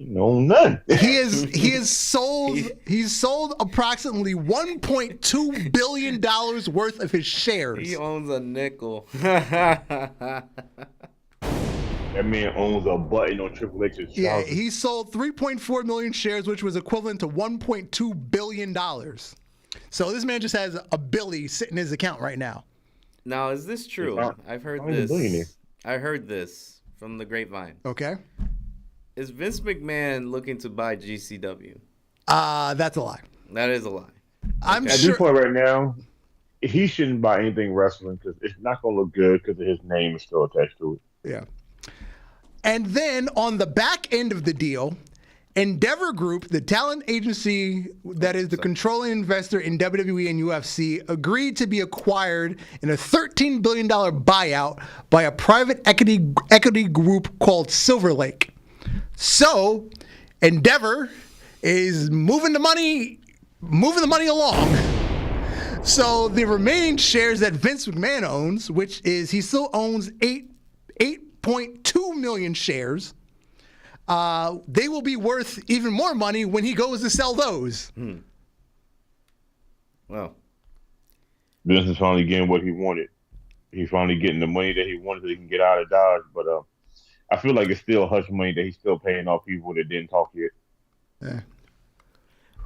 No, none. He's sold approximately $1.2 billion worth of his shares. He owns a nickel. That man owns a button on Triple H's trousers. Yeah, he sold 3.4 million shares, which was equivalent to $1.2 billion. So this man just has a Billy sitting in his account right now. Now, is this true? I've heard this. I heard this from the grapevine. Okay. Is Vince McMahon looking to buy GCW? That's a lie. That is a lie. I'm At sure. this point right now, he shouldn't buy anything wrestling because it's not going to look good because his name is still attached to it. Yeah. And then on the back end of the deal, Endeavor Group, the talent agency that is the controlling investor in WWE and UFC, agreed to be acquired in a $13 billion buyout by a private equity group called Silver Lake. So Endeavor is moving the money along. So the remaining shares that Vince McMahon owns, which is he still owns 8.2 million shares, they will be worth even more money when he goes to sell those. Well, Vince is finally getting what he wanted. He's finally getting the money that he wanted so he can get out of Dodge. But I feel like it's still hush money that he's still paying off people that didn't talk yet. Yeah.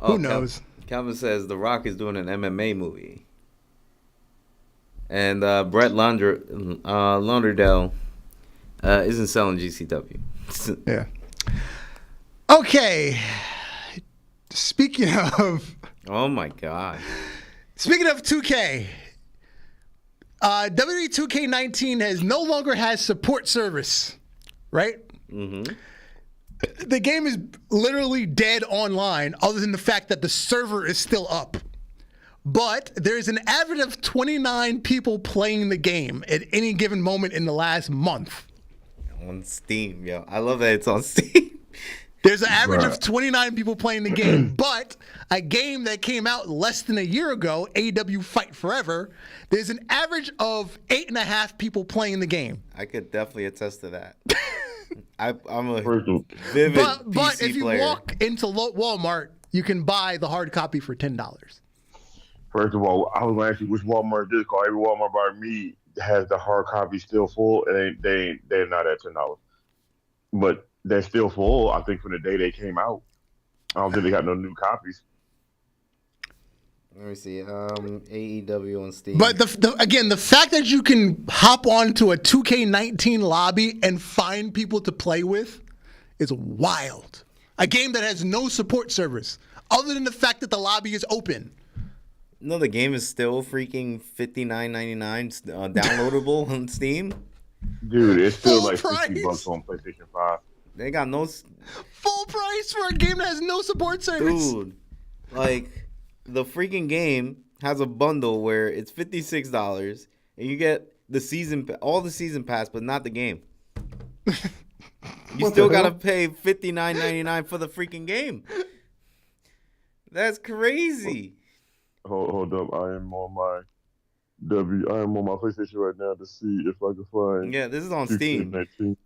Who knows? Calvin says The Rock is doing an MMA movie. And Brett Lauderdale isn't selling GCW. Yeah. Okay. Speaking of... Oh, my God. Speaking of 2K, WWE 2K19 no longer has support service, right? Mm-hmm. The game is literally dead online, other than the fact that the server is still up. But there's an average of 29 people playing the game at any given moment in the last month. On Steam, yo. I love that it's on Steam. There's an average of 29 people playing the game, but a game that came out less than a year ago, AEW Fight Forever, there's an average of 8.5 people playing the game. I could definitely attest to that. I'm a First vivid But PC if you player. walk into Walmart, you can buy the hard copy for $10. of all, I was going to ask you which Walmart this call. Every Walmart by me has the hard copy still full, and they're not at $10. But they're still full, I think, from the day they came out. I don't think they got no new copies. Let me see. AEW on Steam. But again, the fact that you can hop onto a 2K19 lobby and find people to play with is wild. A game that has no support service, other than the fact that the lobby is open. No, the game is still freaking $59.99 downloadable on Steam. Dude, it's still Full like price? $60 on PlayStation 5. They got no... Full price for a game that has no support service. Dude, like, the freaking game has a bundle where it's $56 and you get all the season pass, but not the game. You still gotta pay $59.99 for the freaking game. That's crazy. Hold up, I am on my PlayStation right now to see if I can find. Yeah, this is on Steam. 2K19.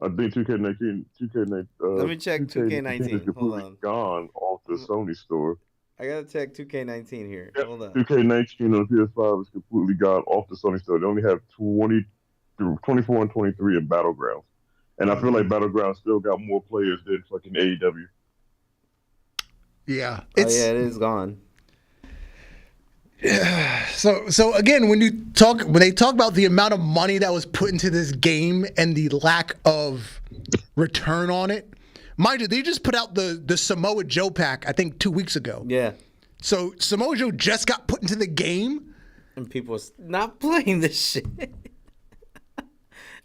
I think 2K19. Let me check 2K19. is completely Hold on. gone off the Sony store. I gotta check 2K19 here. Yep, Hold on. 2K19 on PS5 is completely gone off the Sony store. They only have 24 and 23 in Battlegrounds. And I feel like Battlegrounds still got more players than fucking AEW. Yeah. It is gone. So again, when they talk about the amount of money that was put into this game and the lack of return on it, mind you, they just put out the Samoa Joe pack, I think 2 weeks ago. Yeah. So Samoa Joe just got put into the game. And people are not playing this shit.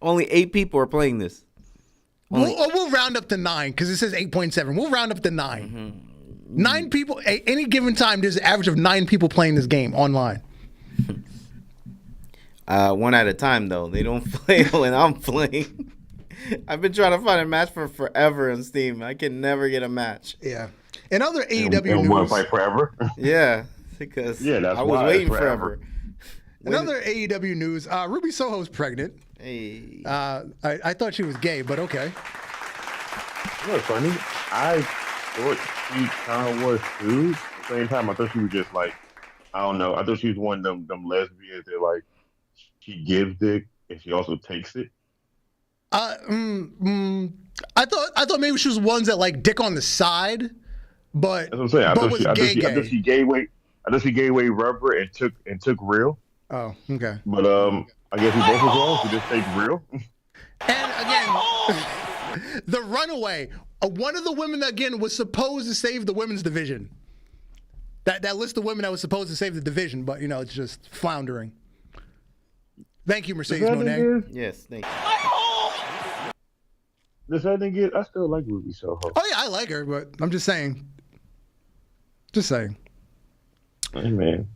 Only 8 people are playing this. We'll round up to 9 because it says 8.7. We'll round up to 9. Mm-hmm. 9 people at any given time. There's an average of 9 people playing this game online. One at a time though. They don't play when I'm playing. I've been trying to find a match for forever on Steam. I can never get a match. Yeah. And other AEW and news. want to fight forever? Yeah, because I was waiting forever. Another AEW news. Ruby Soho's pregnant. Hey. I thought she was gay, but okay. You know what's funny? I thought she kind of was too. At the same time, I thought she was just like, I don't know. I thought she was one of them lesbians that like she gives dick and she also takes it. I thought maybe she was ones that like dick on the side, but that's what I'm saying. I thought she I know she gave away rubber and took real. Oh, okay. But I guess we both as well. We just take real. And again, the runaway. One of the women again was supposed to save the women's division. That list of women that was supposed to save the division, but it's just floundering. Thank you, Mercedes Monet. Yes, thank you. The sad thing is, I still like Ruby Soho. Oh yeah, I like her, but I'm just saying. Just saying. Hey, man,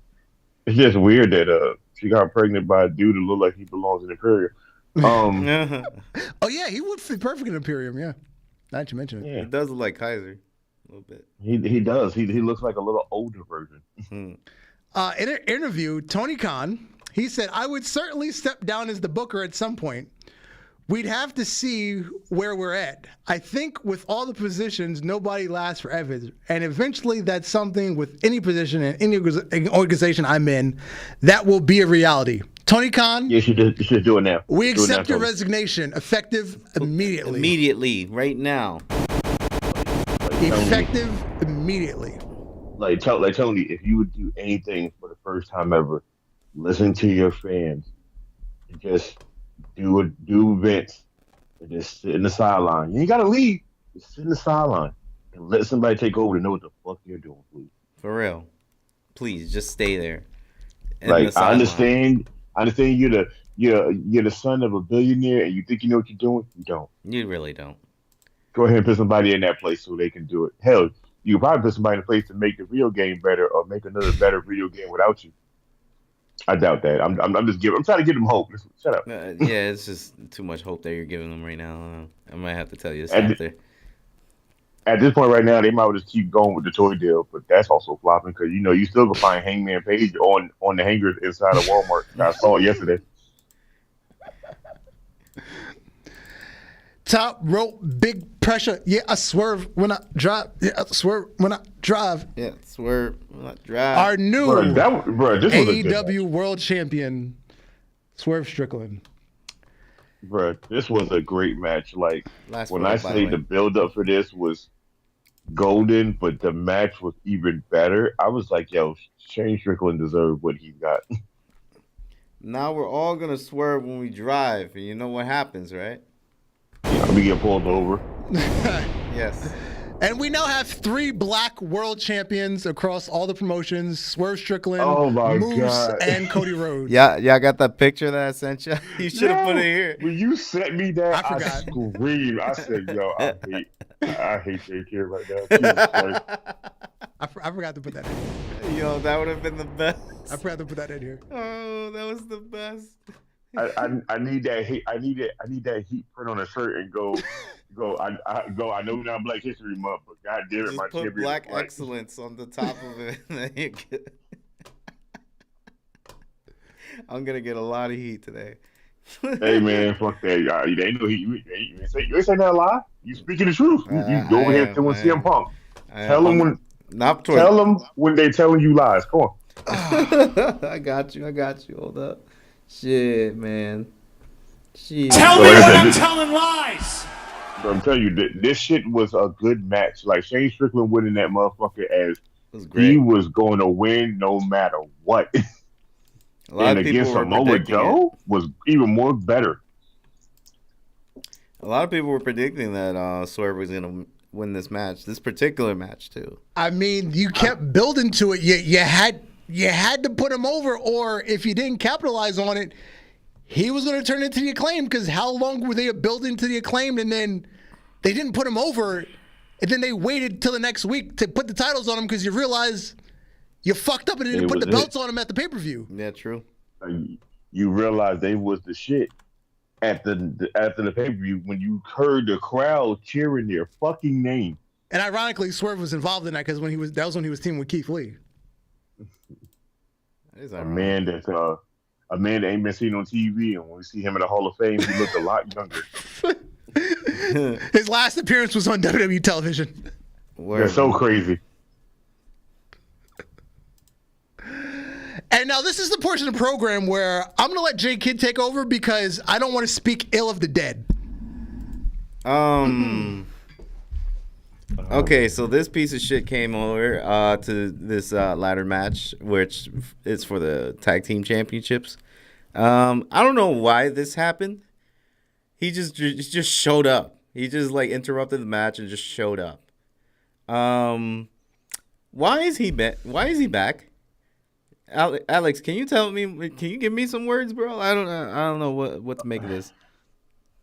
it's just weird that she got pregnant by a dude who looked like he belongs in Imperium. Oh yeah, he would fit perfect in Imperium. Yeah, now that you mention it. Yeah. It does look like Kaiser a little bit. He does. He looks like a little older version. In an interview, Tony Khan, he said, "I would certainly step down as the booker at some point. We'd have to see where we're at. I think with all the positions, nobody lasts forever. And eventually that's something with any position in any organization I'm in, that will be a reality." Tony Khan? Yes, you should do it now. We accept your resignation, effective immediately. Immediately, right now. Effective immediately. Like Tony, if you would do anything for the first time ever, listen to your fans and just do events and just sit in the sideline. You ain't gotta leave. Just sit in the sideline and let somebody take over to know what the fuck you're doing, please. For real. Please, just stay there. Like I understand you're the son of a billionaire and you think you know what you're doing. You don't. You really don't. Go ahead and put somebody in that place so they can do it. Hell, you could probably put somebody in a place to make the real game better or make another better video game without you. I doubt that. I'm trying to give them hope. Shut up. Yeah, it's just too much hope that you're giving them right now. I might have to tell you this after. At this point right now, they might just keep going with the toy deal, but that's also flopping because you still can find Hangman Page on the hangers inside of Walmart. I saw it yesterday. Top rope, big pressure. Yeah, I swerve when I drive. Yeah, I swerve when I drive. Yeah, swerve when I drive. Our new this AEW World Champion, Swerve Strickland. Bro, this was a great match. Like, when I say the build-up for this was golden, but the match was even better, I was like, yo, Shane Strickland deserved what he got. Now we're all going to swerve when we drive, and you know what happens, right? Yeah, we get pulled over. Yes. And we now have 3 black world champions across all the promotions: Swerve Strickland, Moose, and Cody Rhodes. Yeah, I got that picture that I sent you. You should have put it here. When you sent me that, I forgot. Screamed. I said, yo, I hate JK right now. I forgot to put that in. Yo, that would have been the best. I forgot to put that in here. Oh, that was the best. I need that heat. I need that heat print on a shirt and go. I know we're not Black History Month, but God damn it, just my put champion Black Excellence on the top of it. I'm gonna get a lot of heat today. Hey man, fuck that. You ain't no heat. You ain't saying that lie. You speaking the truth. You go over here telling CM Punk. Tell them when they telling you lies. Come on. I got you. Hold up. Shit, man. Shit. Tell me when I'm telling lies. I'm telling you, this shit was a good match. Like, Shane Strickland winning that motherfucker as he was going to win no matter what. And against Samoa Joe was even more better. A lot of people were predicting that Swerve was going to win this particular match too. I mean, you kept building to it. You had to put him over, or if you didn't capitalize on it, he was going to turn into the Acclaimed, because how long were they building to the Acclaimed, and then they didn't put him over, and then they waited till the next week to put the titles on him because you realize you fucked up and didn't put the belts on him at the pay-per-view. Yeah, true. You realize they was the shit after the pay-per-view when you heard the crowd cheering their fucking name. And ironically, Swerve was involved in that because that was when he was teaming with Keith Lee. A man that ain't been seen on TV, and when we see him in the Hall of Fame, he looked a lot younger. His last appearance was on WWE television. They're so crazy. And now this is the portion of the program where I'm going to let J Kidd take over because I don't want to speak ill of the dead. Okay, so this piece of shit came over to this ladder match, which is for the tag team championships. I don't know why this happened. He just showed up. He just like interrupted the match and just showed up. Why is he back? Alex, can you tell me? Can you give me some words, bro? I don't know what to make of this.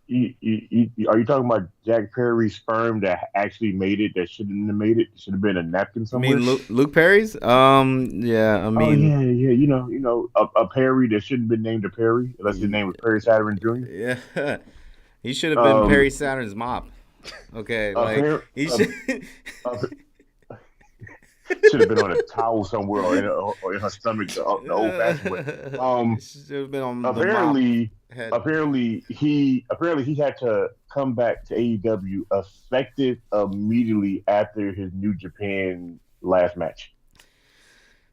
Are you talking about Jack Perry's sperm that actually made it? That shouldn't have made it. Should have been a napkin somewhere. I mean Luke Perry's? Yeah. I mean, yeah. You know, a Perry that shouldn't have been named a Perry unless his name was Perry Saturn Jr. Yeah, he should have been Perry Saturn's mop. Okay, he should. Should have been on a towel somewhere or in her stomach, the old fashioned way. Should have been on apparently, the head. apparently he had to come back to AEW effective immediately after his New Japan last match.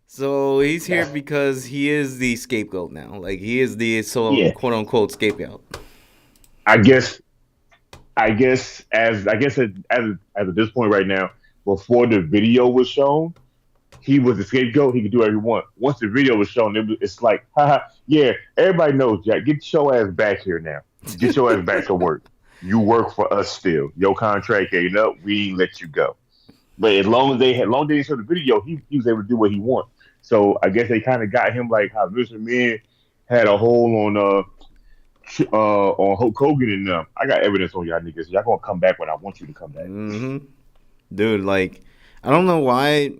So he's here because he is the scapegoat now. Like he is the quote unquote scapegoat. I guess at this point right now, before the video was shown, he was the scapegoat. He could do whatever he want. Once the video was shown, it's like, haha, yeah, everybody knows, Jack. Get your ass back here now. Get your ass back to work. You work for us still. Your contract ain't up. We ain't let you go. But as long as they didn't show the video, he was able to do what he want. So I guess they kind of got him like how Mr. Man had a hold on Hulk Hogan and them. I got evidence on y'all niggas. Y'all gonna come back when I want you to come back. Mm-hmm. Dude, like, I don't know why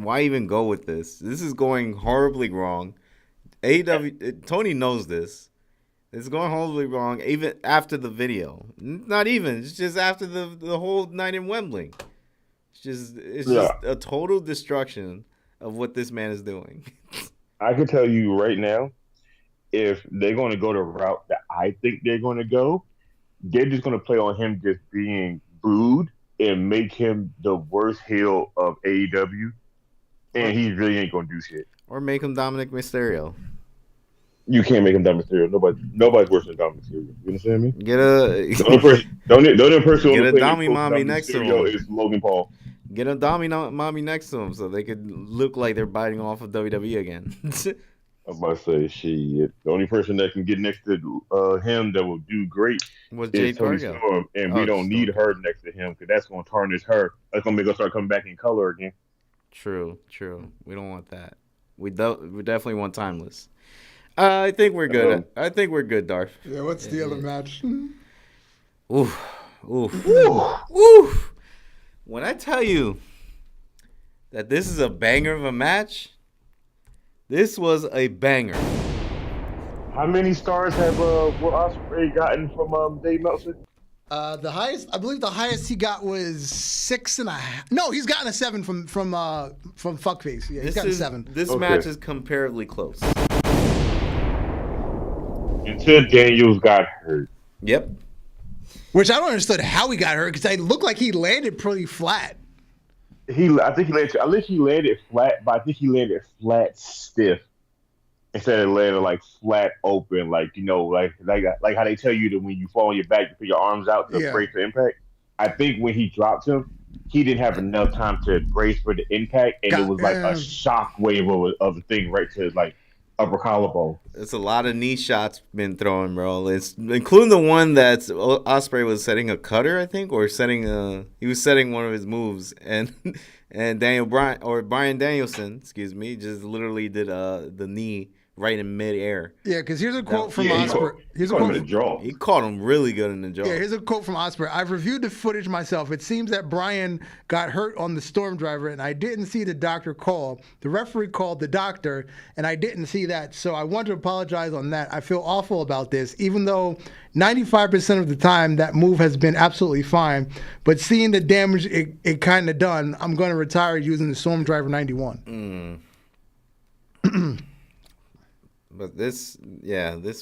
even go with this. This is going horribly wrong. AEW, Tony knows this. It's going horribly wrong even after the video. Not even. It's just after the whole night in Wembley. It's just a total destruction of what this man is doing. I can tell you right now, if they're going to go the route that I think they're going to go, they're just going to play on him just being booed and make him the worst heel of AEW, and he really ain't gonna do shit. Or make him Dominic Mysterio. You can't make him Dominic Mysterio. Nobody's worse than Dominic Mysterio. You understand me? Get a Dommy Mommy next to him. Is Logan Paul. Get a Dommy Mommy next to him so they could look like they're biting off of WWE again. I'm about to say, shit. The only person that can get next to him that will do great is Toni Storm, and we don't need her next to him because that's going to tarnish her. That's going to make her start coming back in color again. True. We don't want that. We definitely want Timeless. I think we're good. I think we're good, Darth. Yeah, what's the other match? Oof. When I tell you that this is a banger of a match, this was a banger. How many stars have Will Osprey gotten from Dave Meltzer? The highest, I believe, the highest he got was 6.5. No, he's gotten a 7 from Fuckface. Yeah, he's gotten 7. This match is comparatively close. Until Daniels got hurt. Yep. Which I don't understand how he got hurt because it looked like he landed pretty flat. I think he landed flat, but I think he landed flat stiff instead of landing like flat open, like like how they tell you that when you fall on your back, you put your arms out to brace for impact. I think when he dropped him, he didn't have enough time to brace for the impact, and it was like a shock wave of the thing right to like upper collarbone. It's a lot of knee shots been thrown, bro. It's including the one that Osprey was setting a cutter, I think, or he was setting one of his moves, and Bryan Danielson, just literally did the knee right in midair. Yeah, because here's a quote from Osprey. Here's a quote from the jaw. He caught him really good in the jaw. Yeah, here's a quote from Osprey. I've reviewed the footage myself. It seems that Bryan got hurt on the Storm Driver, and I didn't see the doctor call. The referee called the doctor, and I didn't see that. So I want to apologize on that. I feel awful about this, even though 95% of the time that move has been absolutely fine. But seeing the damage it kind of done, I'm going to retire using the Storm Driver 91. But this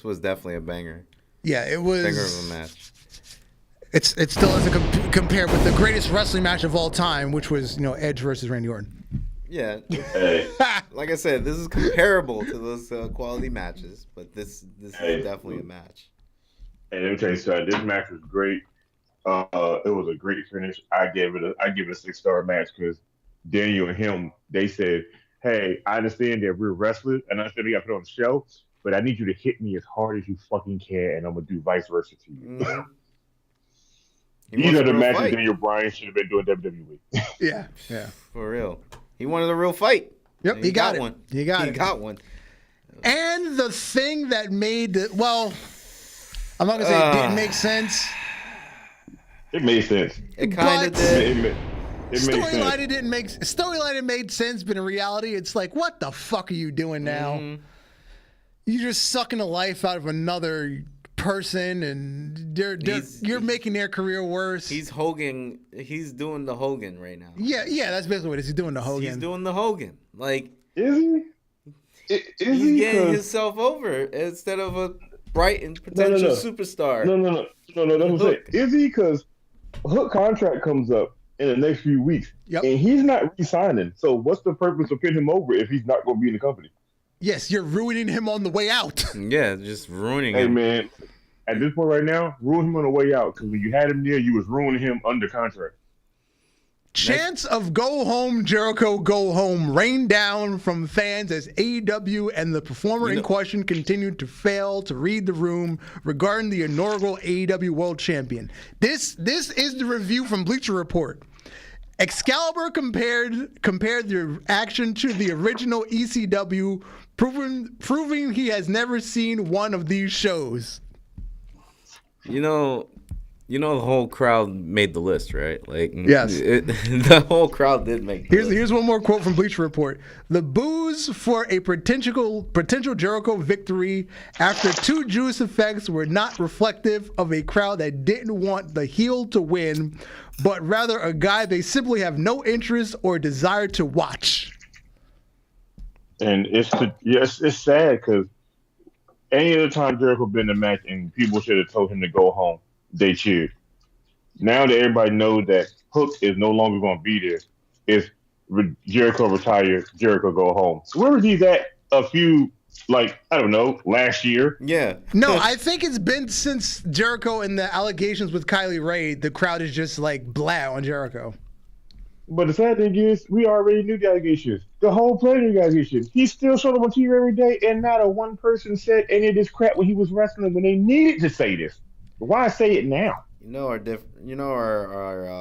was definitely a banger. Yeah, it was. Banger of a match. It still doesn't compare with the greatest wrestling match of all time, which was Edge versus Randy Orton. Yeah, like I said, this is comparable to those quality matches, but this is definitely a match. And let me tell you something. This match was great. It was a great finish. I give it a 6-star match because Daniel and him, they said, "Hey, I understand that we're wrestlers, and I understand we got to put on the show, but I need you to hit me as hard as you fucking can, and I'm gonna do vice versa to you." Mm-hmm. These are the matches Daniel Bryan should have been doing WWE. Yeah. For real. He wanted a real fight. Yep, he got one. He got one. And the thing that made I'm not gonna say it didn't make sense. It made sense. It kind of did. It made sense. Storyline made sense, but in reality, it's like, what the fuck are you doing now? Mm-hmm. You're just sucking the life out of another person, and you're making their career worse. He's Hogan. He's doing the Hogan right now. Yeah, that's basically what it is. He's doing the Hogan. He's doing the Hogan. Like, is he? He's getting himself over instead of a bright and potential superstar. No. That's what I'm saying. Is he? Because Hook contract comes up in the next few weeks, and he's not re-signing. So what's the purpose of putting him over if he's not going to be in the company? Yes, you're ruining him on the way out. Yeah, just ruining him. Hey, man, at this point right now, ruin him on the way out. Because when you had him there, you was ruining him under contract. Chants of "Go home, Jericho, go home" rained down from fans as AEW and the performer in question continued to fail to read the room regarding the inaugural AEW World Champion. This is the review from Bleacher Report. Excalibur compared the action to the original ECW, proving he has never seen one of these shows. You know the whole crowd made the list, right? Like, yes, the whole crowd did make the list. Here's one more quote from Bleacher Report. The boos for a potential Jericho victory after 2 juice effects were not reflective of a crowd that didn't want the heel to win, but rather a guy they simply have no interest or desire to watch. And it's sad because any other time Jericho been in a match and people should have told him to go home, they cheered. Now that everybody knows that Hook is no longer going to be there, it's Jericho retired, Jericho go home. Where was he at last year? Yeah. No, I think it's been since Jericho and the allegations with Kylie Ray, the crowd is just like blah on Jericho. But the sad thing is, we already knew the allegations. The whole planet knew the allegations. He still showed up on TV every day, and not a one person said any of this crap when he was wrestling when they needed to say this. Why say it now? Our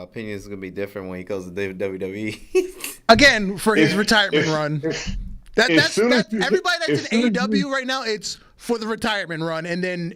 opinion is gonna be different when he goes to WWE. Again, for his retirement run. That's everybody that's in AEW right now. It's for the retirement run, and then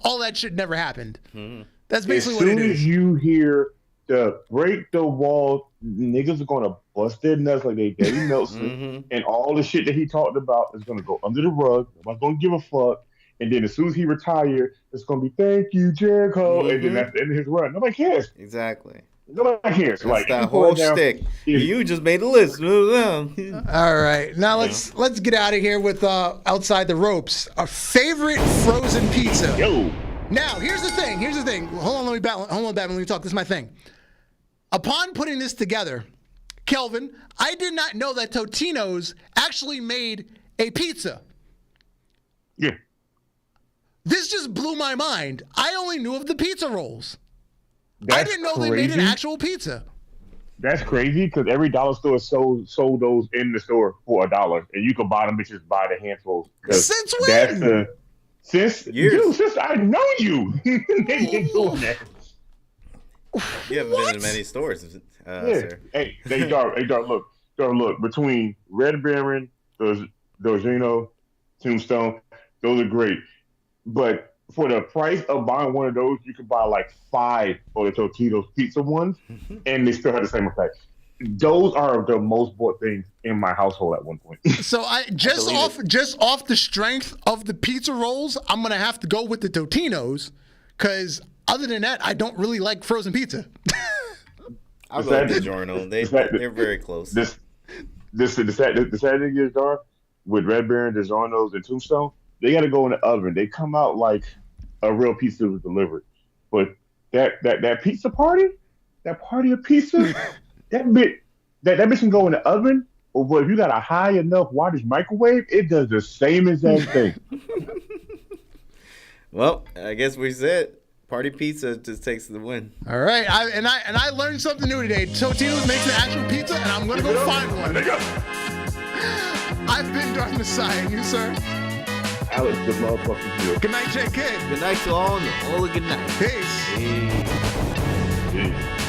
all that shit never happened. Mm-hmm. That's basically what it is. As soon as you hear the break the wall, niggas are gonna bust their nuts like they Eddie Nelson, and all the shit that he talked about is gonna go under the rug. Nobody's gonna give a fuck. And then as soon as he retired, it's going to be thank you, Jericho. And then that's the end of his run. Nobody cares. Exactly. Nobody cares. That's that whole shtick. You just made a list. All right. Now let's get out of here with outside the ropes. Our favorite frozen pizza. Yo. Now, here's the thing. Hold on, let me talk. This is my thing. Upon putting this together, Kelvin, I did not know that Totino's actually made a pizza. Yeah. This just blew my mind. I only knew of the pizza rolls. I didn't know crazy. They made an actual pizza. That's crazy because every dollar store sold those in the store for $1, and you could buy them bitches by the handfuls. Since when? Since I know you. They've been doing that. You haven't been in many stores, sir. Hey, look, between Red Baron, Dojino, Tombstone, those are great. But for the price of buying one of those, you could buy like 5 of the Totino's pizza ones, and they still have the same effect. Those are the most bought things in my household at one point. So just off the strength of the pizza rolls, I'm gonna have to go with the Totino's, because other than that, I don't really like frozen pizza. I'll go with DiGiorno. They're very close. The sad thing is, Dar, with Red Baron, DiGiorno's, and Tombstone, they got to go in the oven. They come out like a real pizza was delivered. But that pizza party, that party of pizza, that bitch can go in the oven. Or if you got a high enough wattage microwave, it does the same exact thing. Well, I guess we said Party pizza just takes the win. All right, I learned something new today. Totino's makes an actual pizza, and I'm gonna go find one. I've been Darth Messiah, and you, sir? Alex, the motherfucking Hill. Good night, J Kid. Good night to all, and all a good night. Peace. Peace. Peace.